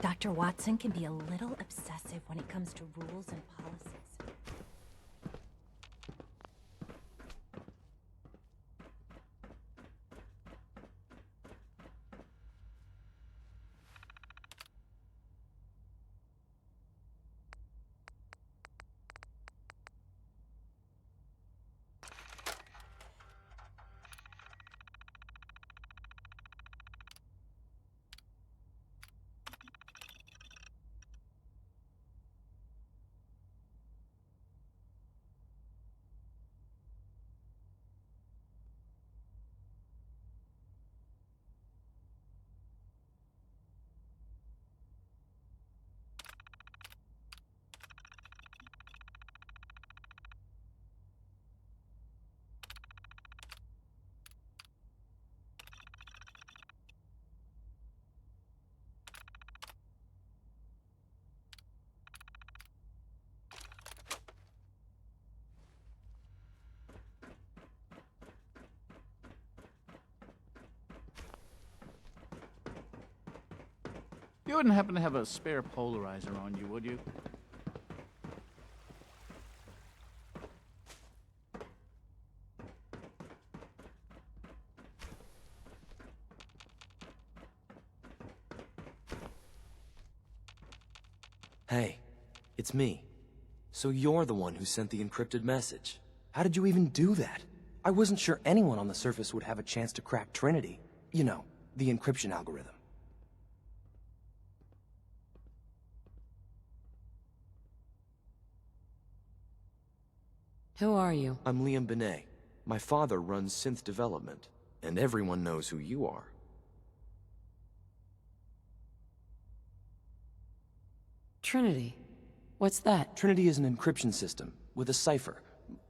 Dr. Watson can be a little obsessive when it comes to rules and policies. You wouldn't happen to have a spare polarizer on you, would you? Hey, it's me. So you're the one who sent the encrypted message. How did you even do that? I wasn't sure anyone on the surface would have a chance to crack Trinity. You know, the encryption algorithm. Who are you? I'm Liam Benet. My father runs synth development, and everyone knows who you are. Trinity. What's that? Trinity is an encryption system, with a cipher,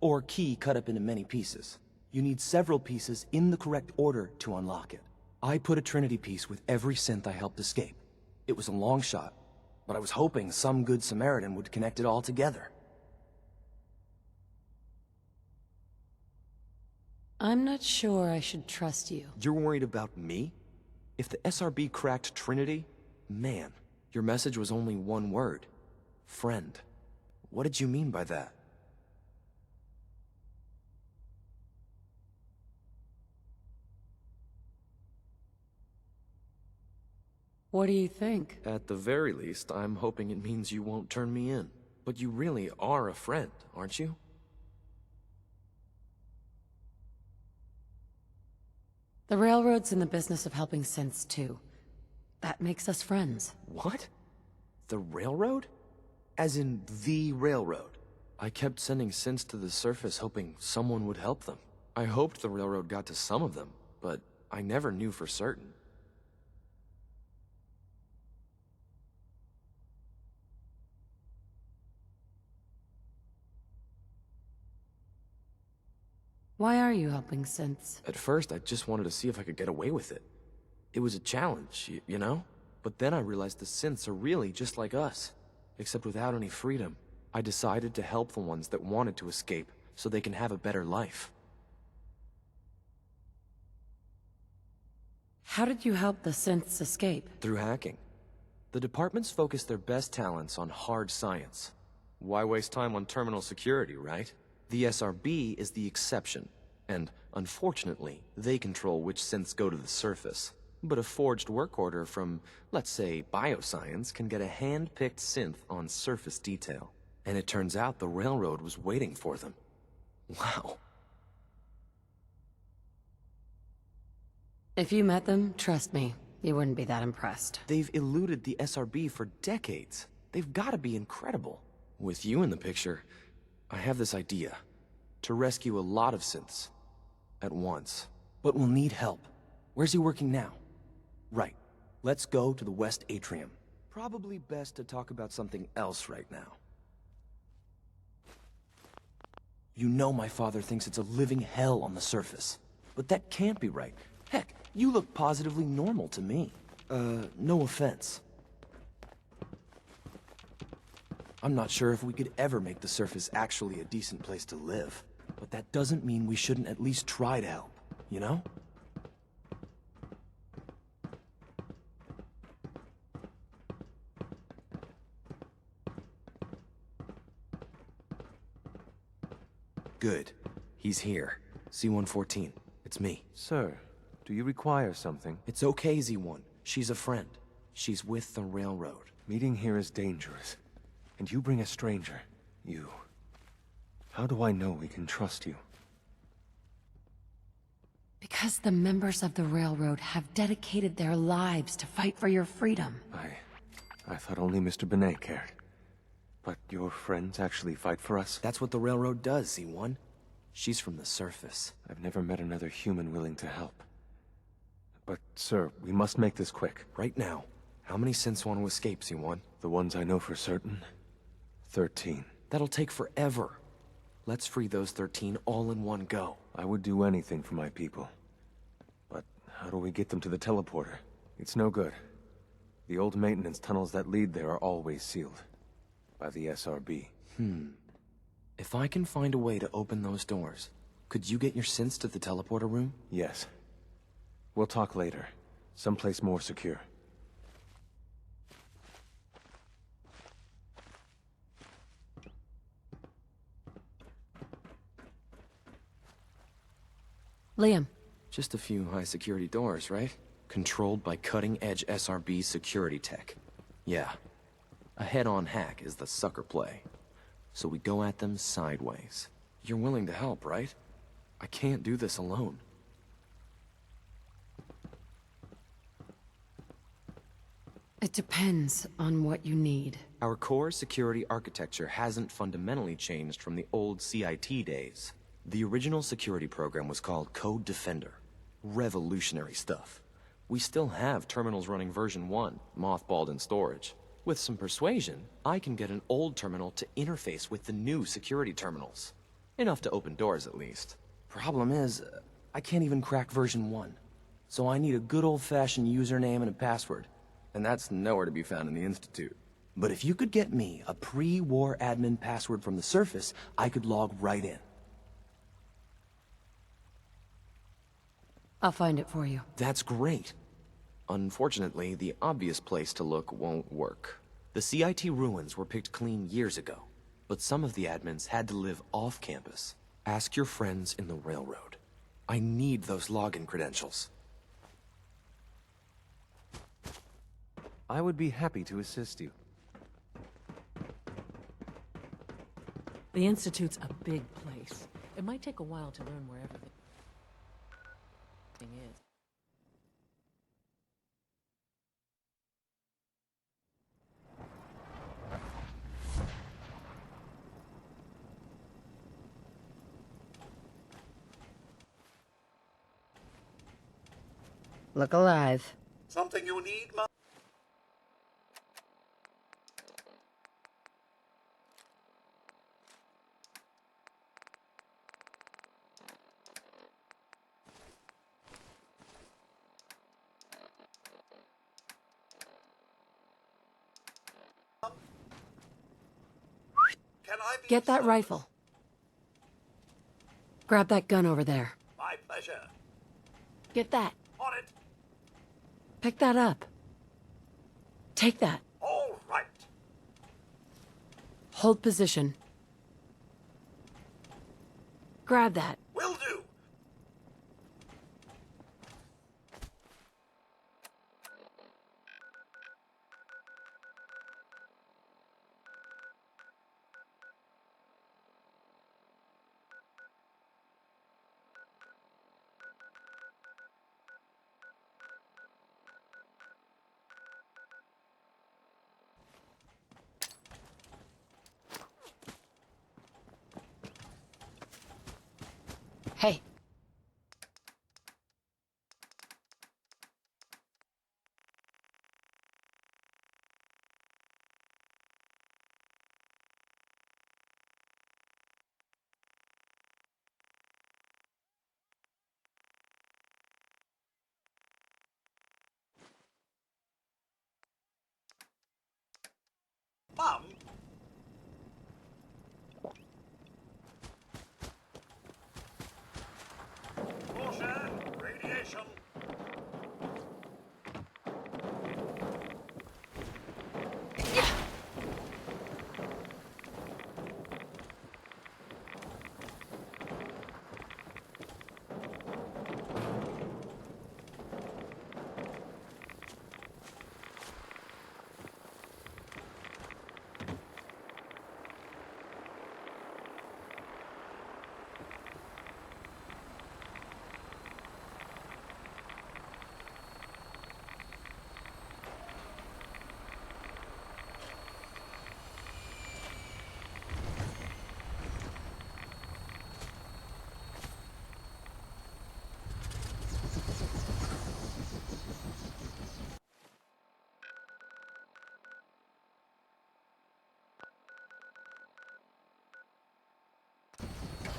or key cut up into many pieces. You need several pieces in the correct order to unlock it. I put a Trinity piece with every synth I helped escape. It was a long shot, but I was hoping some good Samaritan would connect it all together. I'm not sure I should trust you. You're worried about me? If the SRB cracked Trinity, man, your message was only one word. Friend. What did you mean by that? What do you think? At the very least, I'm hoping it means you won't turn me in. But you really are a friend, aren't you? The Railroad's in the business of helping synths too. That makes us friends. What? The Railroad? As in the Railroad? I kept sending synths to the surface hoping someone would help them. I hoped the Railroad got to some of them, but I never knew for certain. Why are you helping synths? At first, I just wanted to see if I could get away with it. It was a challenge, you know? But then I realized the synths are really just like us, except without any freedom. I decided to help the ones that wanted to escape, so they can have a better life. How did you help the synths escape? Through hacking. The departments focus their best talents on hard science. Why waste time on terminal security, right? The SRB is the exception, and unfortunately, they control which synths go to the surface. But a forged work order from, let's say, bioscience can get a hand-picked synth on surface detail. And it turns out the Railroad was waiting for them. Wow. If you met them, trust me, you wouldn't be that impressed. They've eluded the SRB for decades. They've gotta be incredible. With you in the picture, I have this idea. To rescue a lot of synths. At once. But we'll need help. Where's he working now? Right. Let's go to the West Atrium. Probably best to talk about something else right now. You know my father thinks it's a living hell on the surface. But that can't be right. Heck, you look positively normal to me. No offense. I'm not sure if we could ever make the surface actually a decent place to live. But that doesn't mean we shouldn't at least try to help, you know? Good. He's here. C-114. It's me. Sir, do you require something? It's okay, Z-1. She's a friend. She's with the Railroad. Meeting here is dangerous. And you bring a stranger. You. How do I know we can trust you? Because the members of the Railroad have dedicated their lives to fight for your freedom. I thought only Mr. Benet cared. But your friends actually fight for us? That's what the Railroad does, Z-1. She's from the surface. I've never met another human willing to help. But, sir, we must make this quick. Right now. How many synths want to escape, Z-1? The ones I know for certain? 13. That'll take forever. Let's free those 13 all in one go. I would do anything for my people. But how do we get them to the teleporter? It's no good. The old maintenance tunnels that lead there are always sealed. By the SRB. If I can find a way to open those doors, could you get your synths to the teleporter room? Yes. We'll talk later. Someplace more secure. Liam. Just a few high-security doors, right? Controlled by cutting-edge SRB security tech. Yeah. A head-on hack is the sucker play. So we go at them sideways. You're willing to help, right? I can't do this alone. It depends on what you need. Our core security architecture hasn't fundamentally changed from the old CIT days. The original security program was called Code Defender. Revolutionary stuff. We still have terminals running version 1, mothballed in storage. With some persuasion, I can get an old terminal to interface with the new security terminals. Enough to open doors, at least. Problem is, I can't even crack version 1. So I need a good old-fashioned username and a password. And that's nowhere to be found in the Institute. But if you could get me a pre-war admin password from the surface, I could log right in. I'll find it for you. That's great. Unfortunately, the obvious place to look won't work. The CIT ruins were picked clean years ago, but some of the admins had to live off campus. Ask your friends in the railroad. I need those login credentials. I would be happy to assist you. The Institute's a big place. It might take a while to learn where everything is. Look alive. Something you need, Mom? Get that rifle. Grab that gun over there. My pleasure. Get that. On it. Pick that up. Take that. All right. Hold position. Grab that. Will do. Hey. Mom? Caution! Radiation!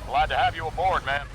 Glad to have you aboard, man.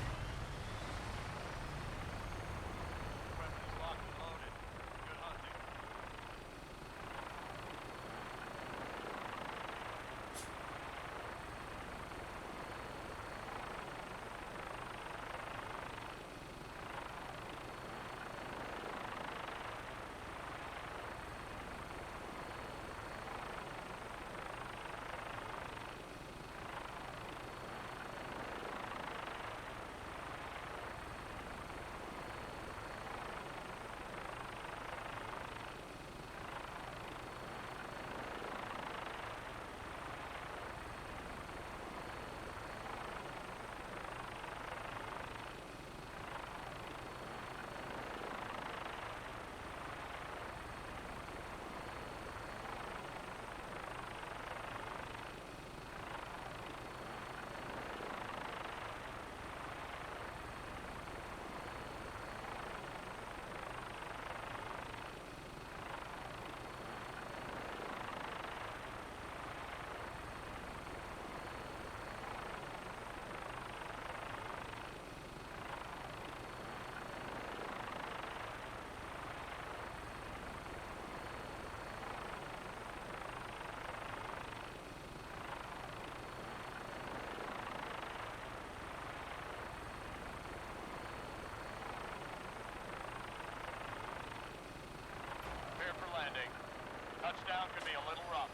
Touchdown could be a little rough.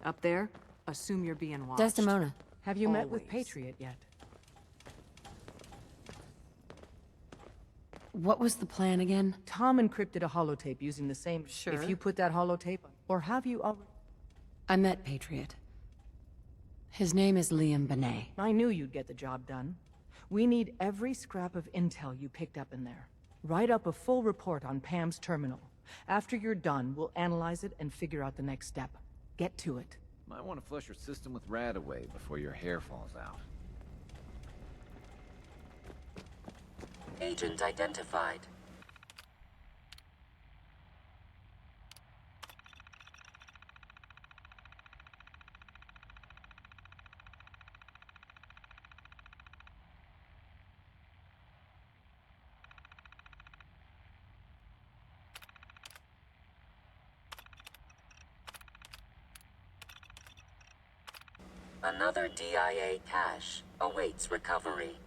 Up there, assume you're being watched. Desdemona. Have you met with Always. Patriot yet? What was the plan again? Tom encrypted a holotape using the same... Sure. If you put that holotape... Or have you already... I met Patriot. His name is Liam Benet. I knew you'd get the job done. We need every scrap of intel you picked up in there. Write up a full report on Pam's terminal. After you're done, we'll analyze it and figure out the next step. Get to it. Might want to flush your system with Radaway before your hair falls out. Agent identified. Another DIA cache awaits recovery.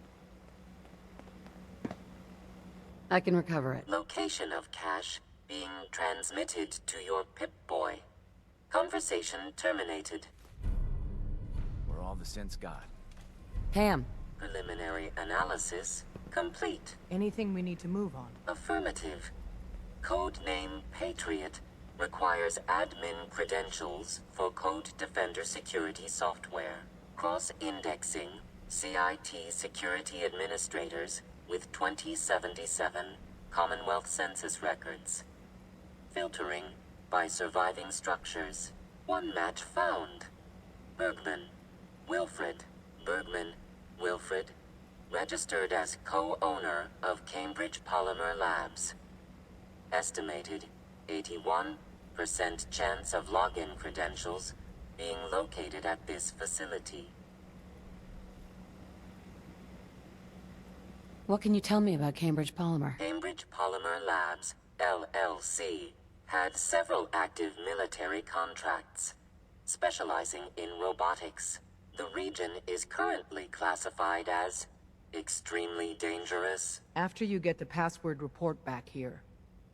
I can recover it. Location of cache being transmitted to your Pip-Boy. Conversation terminated. We're all the sense got. Pam. Preliminary analysis complete. Anything we need to move on? Affirmative. Codename Patriot requires admin credentials for Code Defender security software. Cross-indexing CIT security administrators with 2077 Commonwealth Census records. Filtering by surviving structures. One match found. Bergman. Wilfred. Bergman. Wilfred. Registered as co-owner of Cambridge Polymer Labs. Estimated 81% chance of login credentials being located at this facility. What can you tell me about Cambridge Polymer? Cambridge Polymer Labs, LLC, had several active military contracts, specializing in robotics. The region is currently classified as extremely dangerous. After you get the password report back here.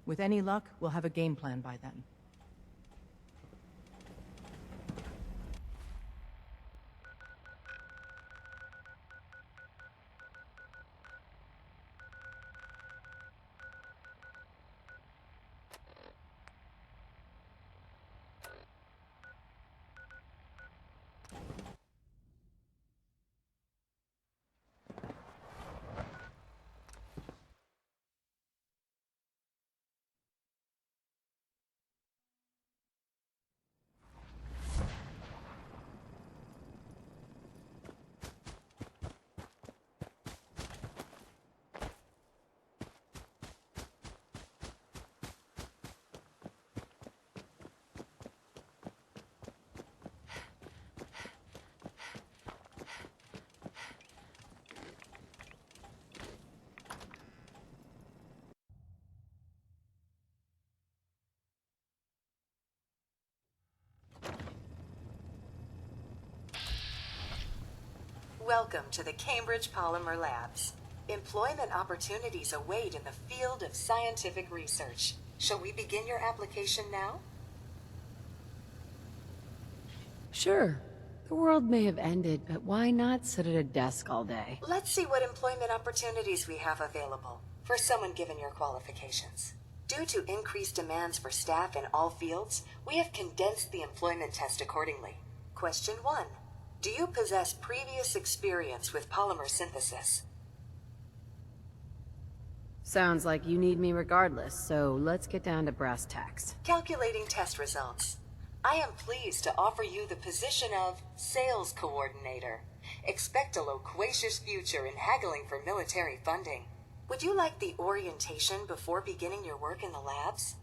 With any luck, we'll have a game plan by then. welcome to the Cambridge Polymer Labs. Employment opportunities await in the field of scientific research. Shall we begin your application now? Sure. The world may have ended, but why not sit at a desk all day? Let's see what employment opportunities we have available for someone given your qualifications. Due to increased demands for staff in all fields, we have condensed the employment test accordingly. Question 1. Do you possess previous experience with polymer synthesis? Sounds like you need me regardless, so let's get down to brass tacks. Calculating test results. I am pleased to offer you the position of Sales Coordinator. Expect a loquacious future in haggling for military funding. Would you like the orientation before beginning your work in the labs?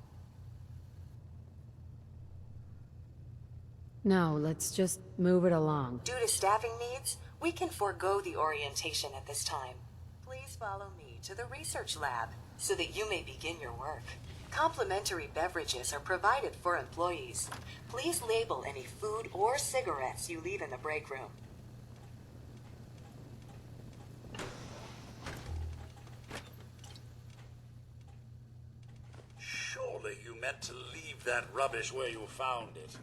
No, let's just move it along. Due to staffing needs, we can forego the orientation at this time. Please follow me to the research lab so that you may begin your work. Complimentary beverages are provided for employees. Please label any food or cigarettes you leave in the break room. Surely you meant to leave that rubbish where you found it.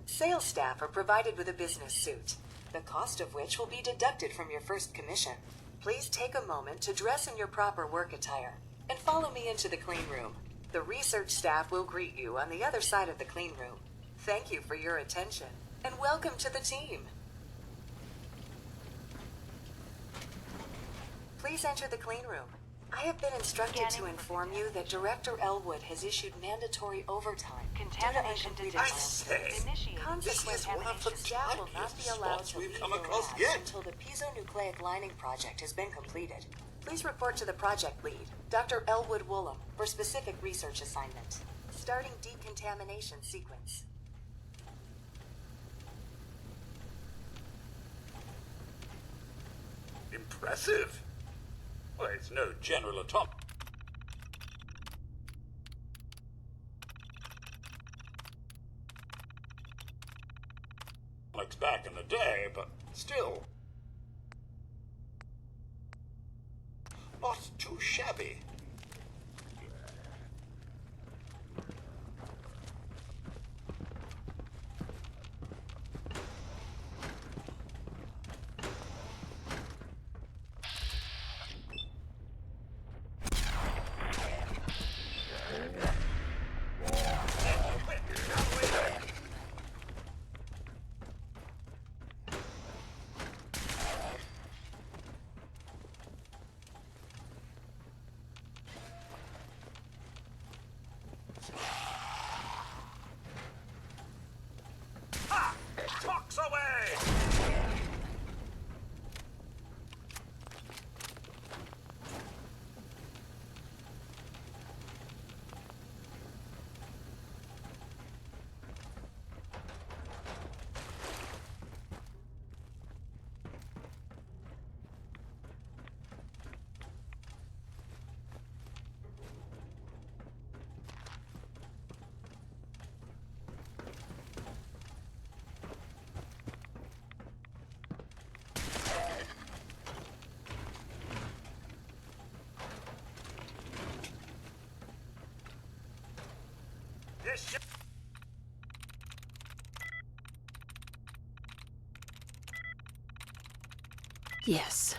Sales staff are provided with a business suit, the cost of which will be deducted from your first commission. Please take a moment to dress in your proper work attire and follow me into the clean room. The research staff will greet you on the other side of the clean room. Thank you for your attention and welcome to the team. Please enter the clean room. I have been instructed to inform you that Director Elwood has issued mandatory overtime. Contamination detected. I say, this is one of the staff will not be allowed to we've leave come the across labs yet. until the piezonucleic lining project has been completed. Please report to the project lead, Dr. Elwood Woolham, for specific research assignment. Starting decontamination sequence. Impressive. Well, it's no general atomic. Back in the day, but still. Not too shabby. Talks away! Yes.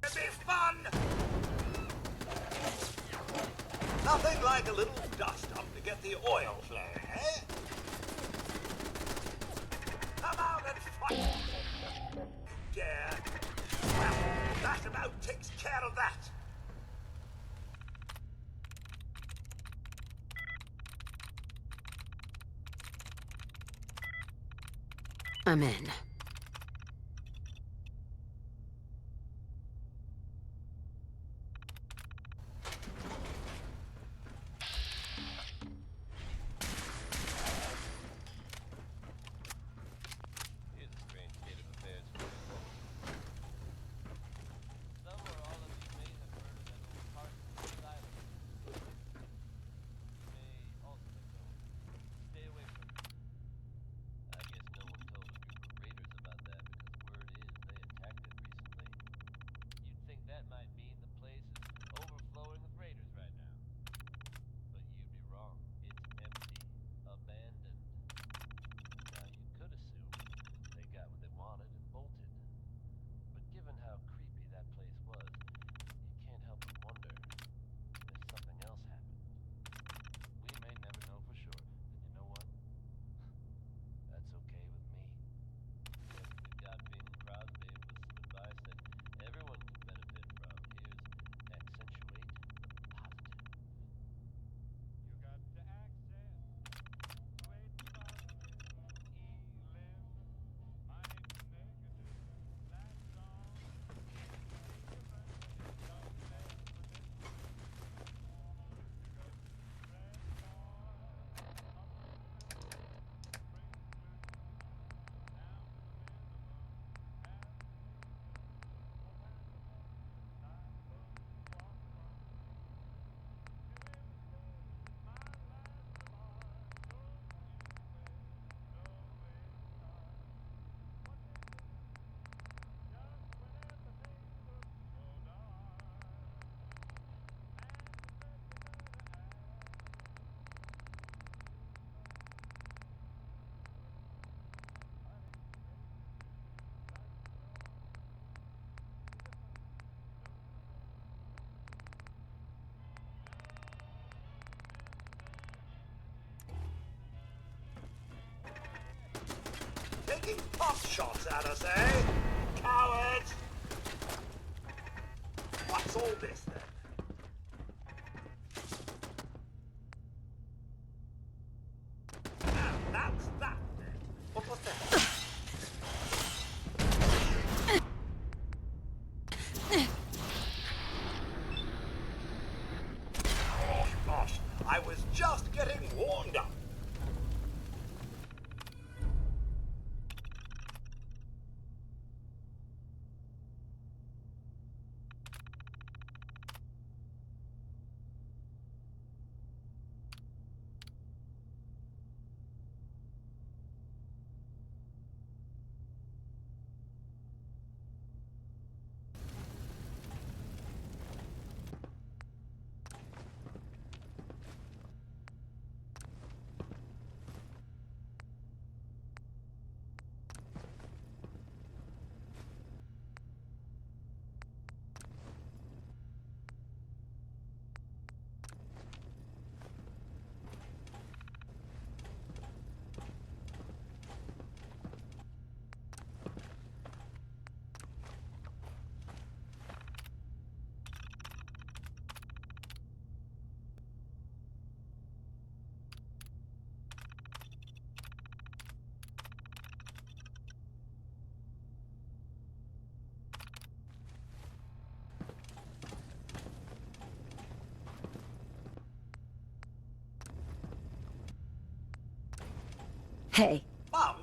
It'll be fun! Nothing like a little dust up to get the oil flowing, eh? Come out and fight! Yeah. That about takes care of that. I'm in. Taking pot shots at us, eh? Cowards! What's all this, then? Ah, that's that, then. What was that? Oh, gosh. I was just getting warmed up. Hey. Mom?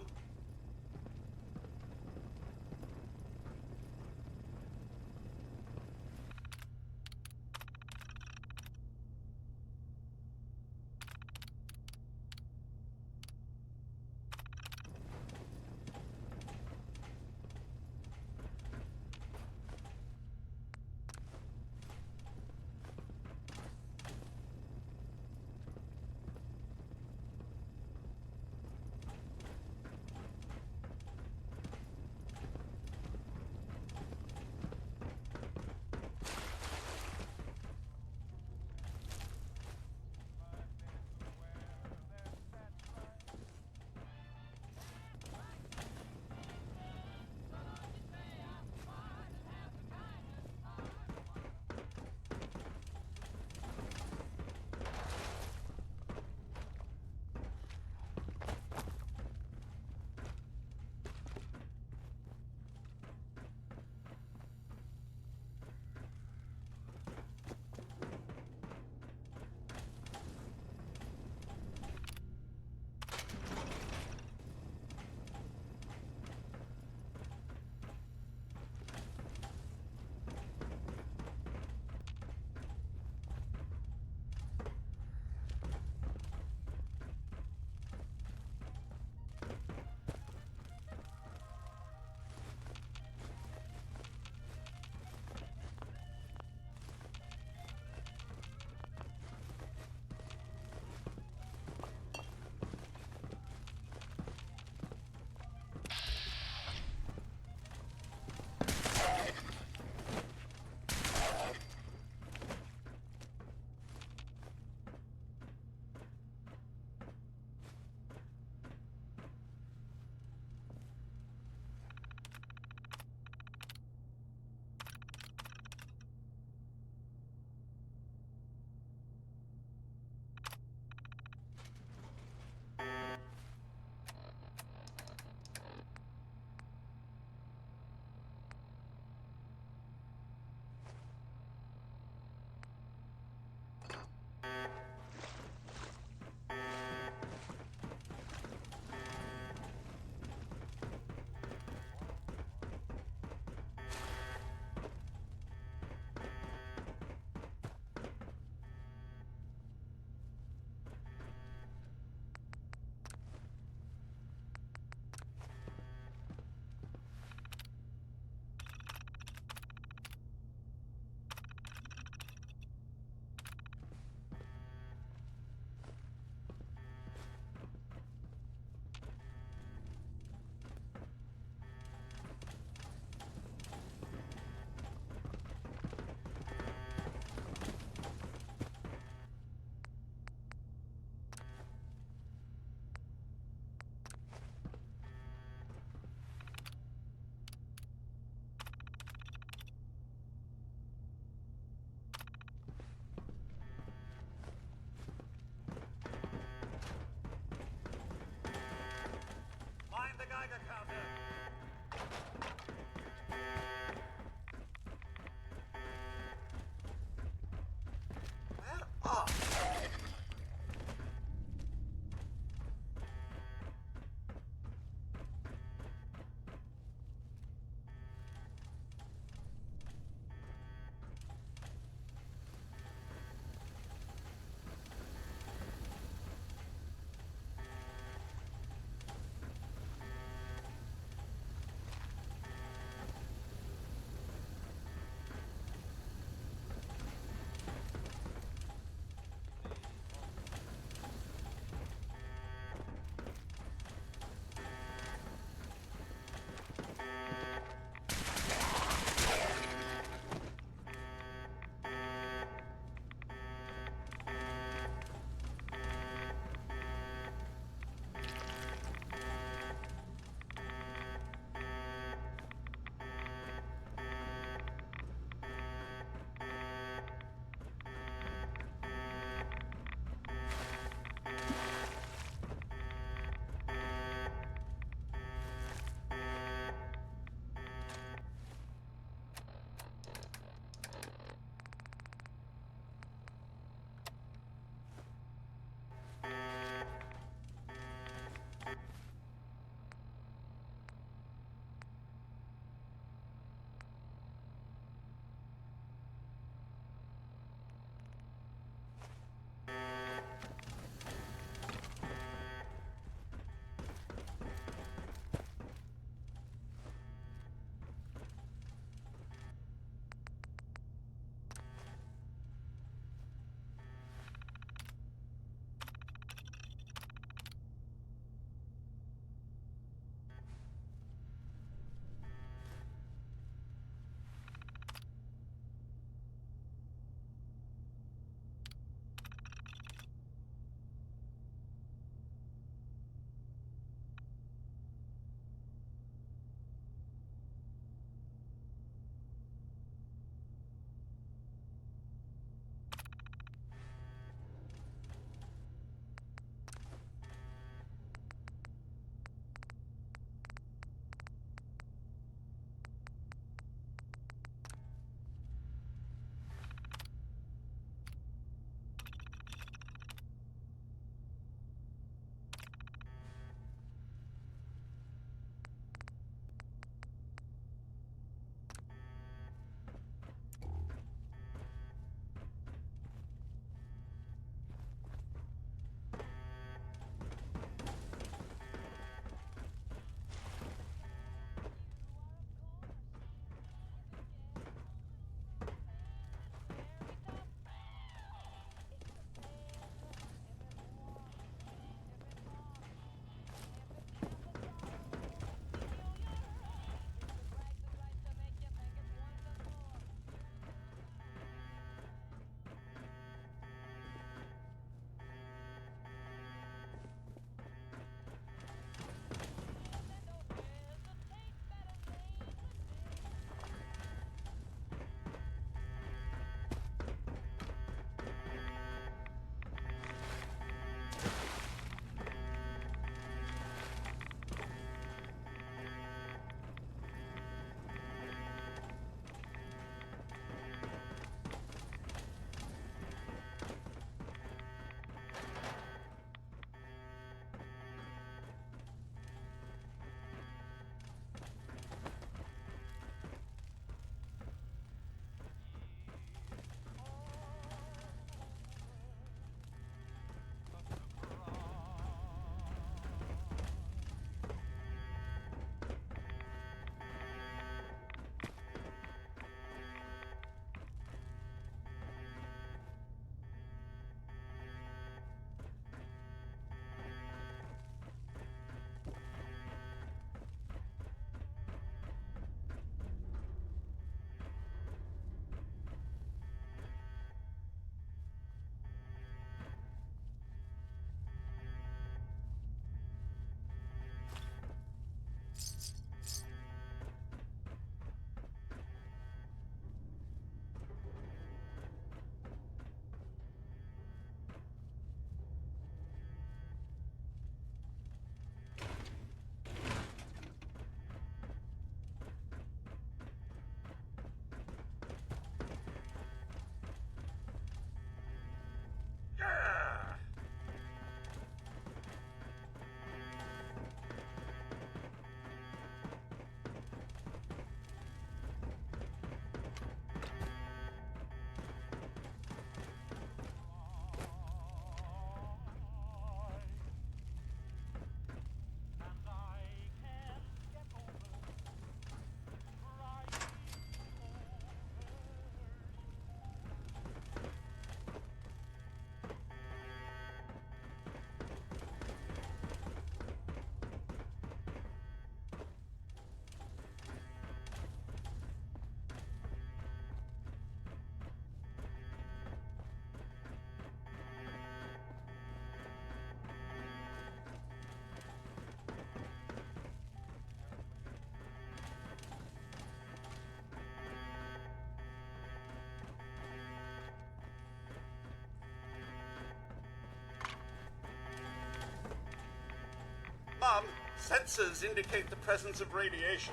alarm. Sensors indicate the presence of radiation.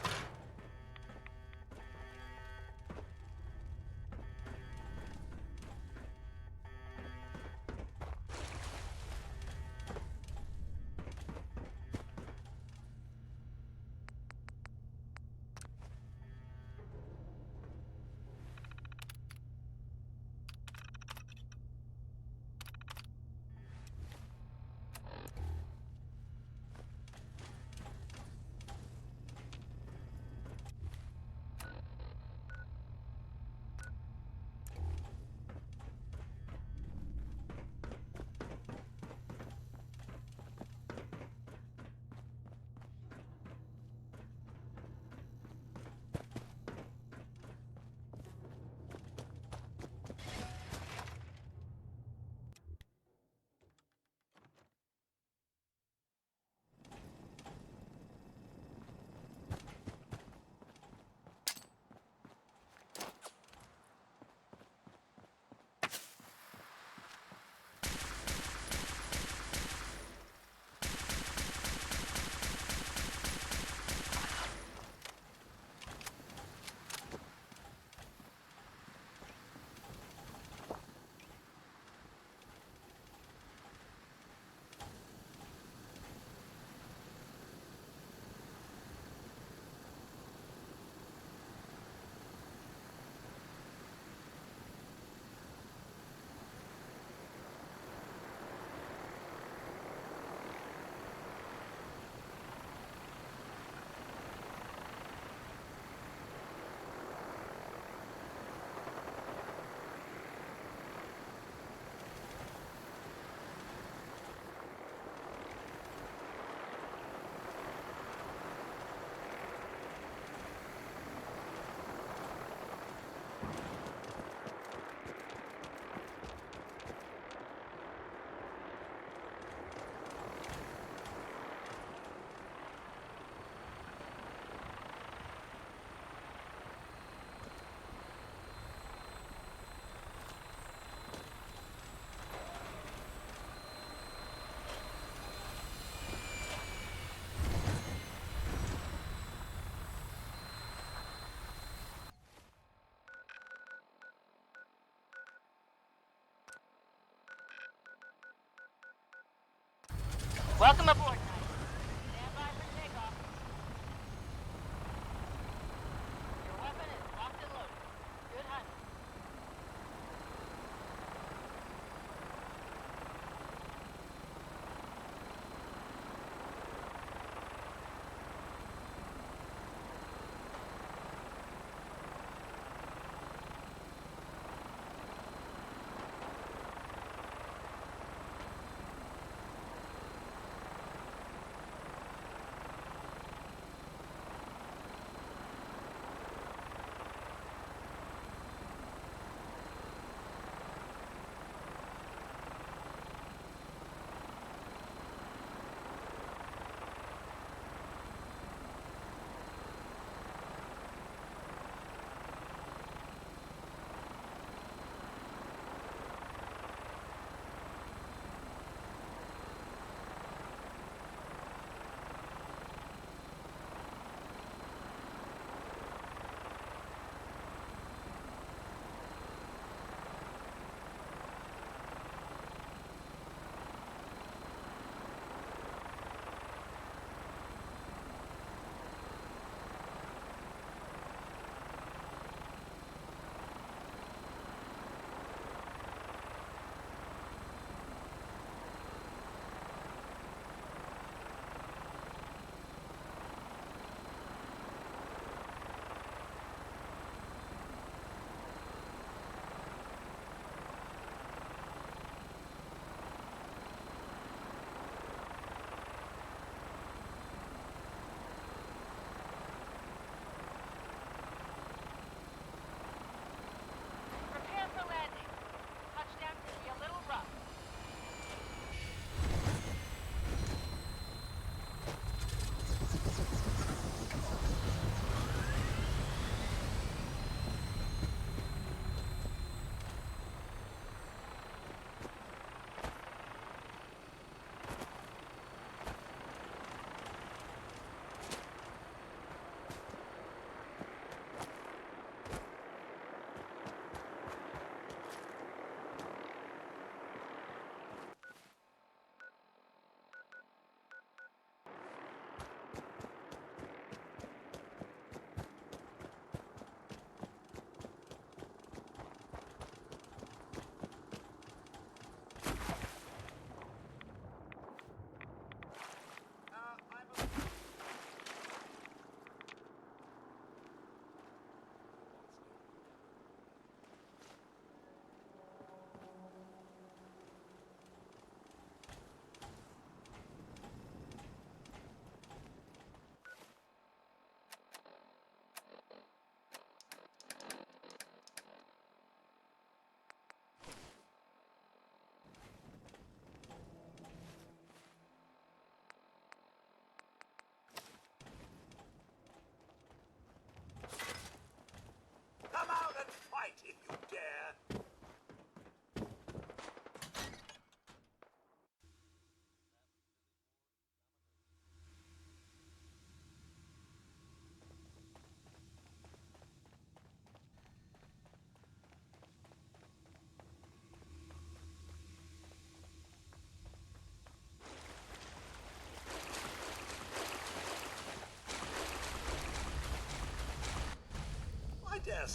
Welcome aboard, Knight. Stand by for takeoff. Your weapon is locked and loaded. Good hunting.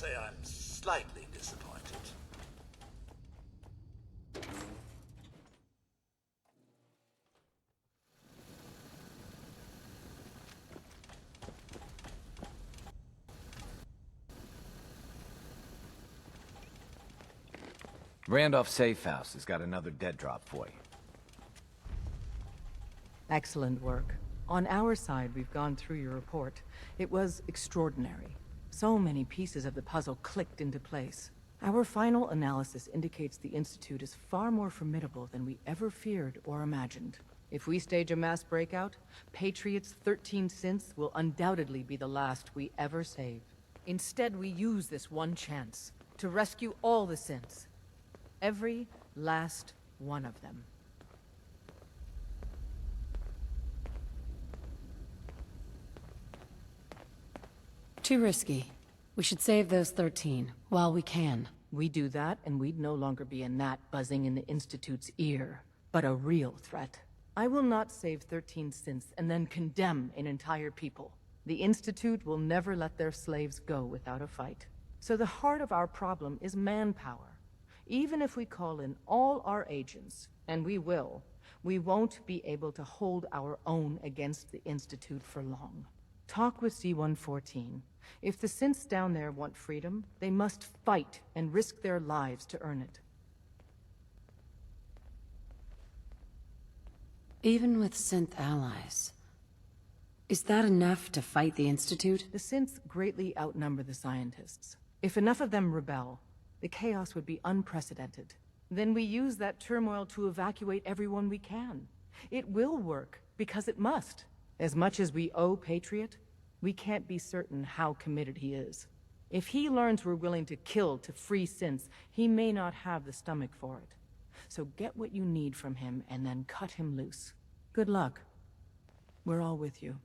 say I'm slightly disappointed. Randolph Safe House has got another dead drop for you. Excellent work. On our side, we've gone through your report. It was extraordinary. So many pieces of the puzzle clicked into place. Our final analysis indicates the Institute is far more formidable than we ever feared or imagined. If we stage a mass breakout, Patriot's 13 synths will undoubtedly be the last we ever save. Instead, we use this one chance to rescue all the synths. Every last one of them. Too risky. We should save those 13, while we can. We do that, and we'd no longer be a gnat buzzing in the Institute's ear, but a real threat. I will not save 13 synths and then condemn an entire people. The Institute will never let their slaves go without a fight. So the heart of our problem is manpower. Even if we call in all our agents, and we will, we won't be able to hold our own against the Institute for long. Talk with C-114. If the synths down there want freedom, they must fight and risk their lives to earn it. Even with synth allies, is that enough to fight the Institute? The synths greatly outnumber the scientists. If enough of them rebel, the chaos would be unprecedented. Then we use that turmoil to evacuate everyone we can. It will work, because it must. As much as we owe Patriot, we can't be certain how committed he is. If he learns we're willing to kill to free synths, he may not have the stomach for it. So get what you need from him and then cut him loose. Good luck. We're all with you.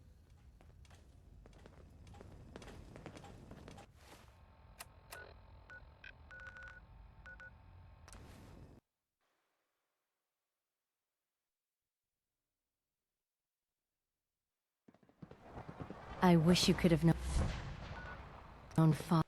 I wish you could have known fa-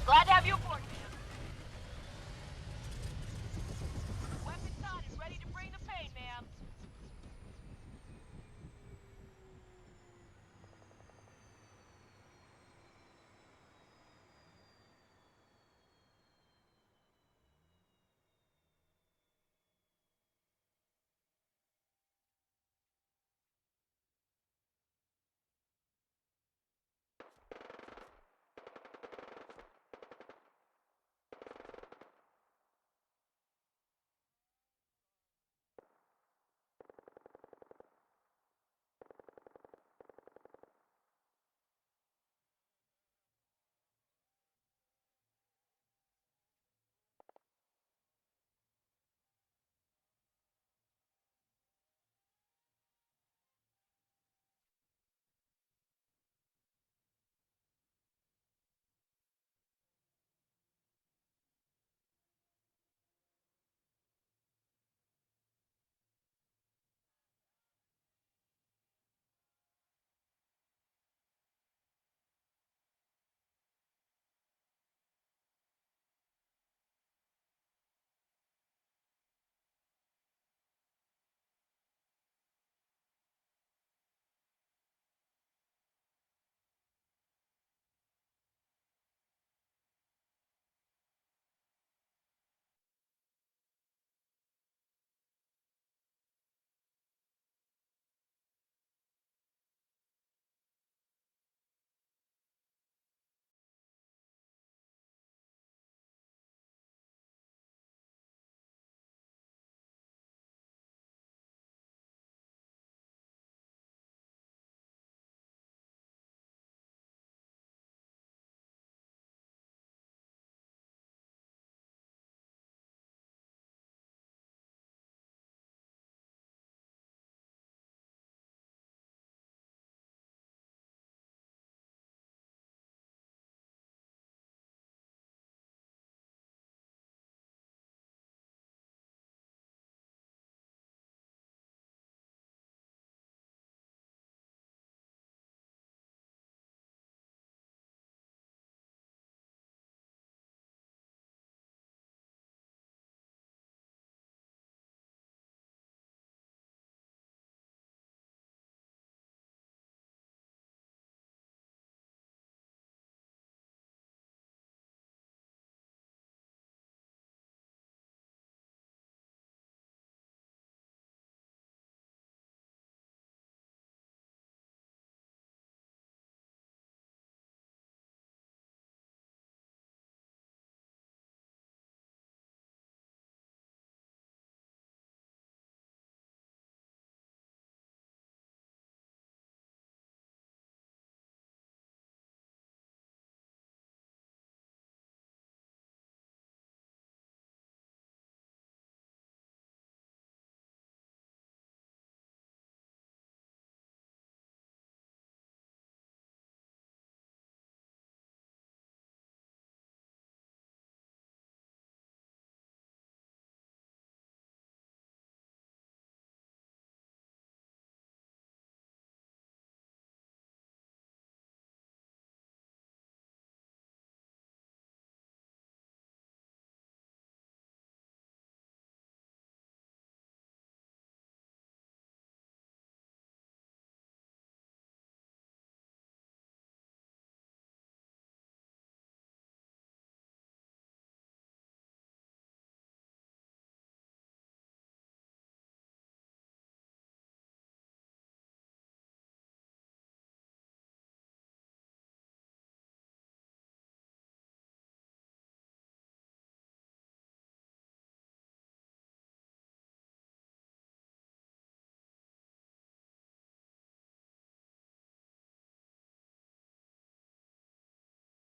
Glad to have you aboard.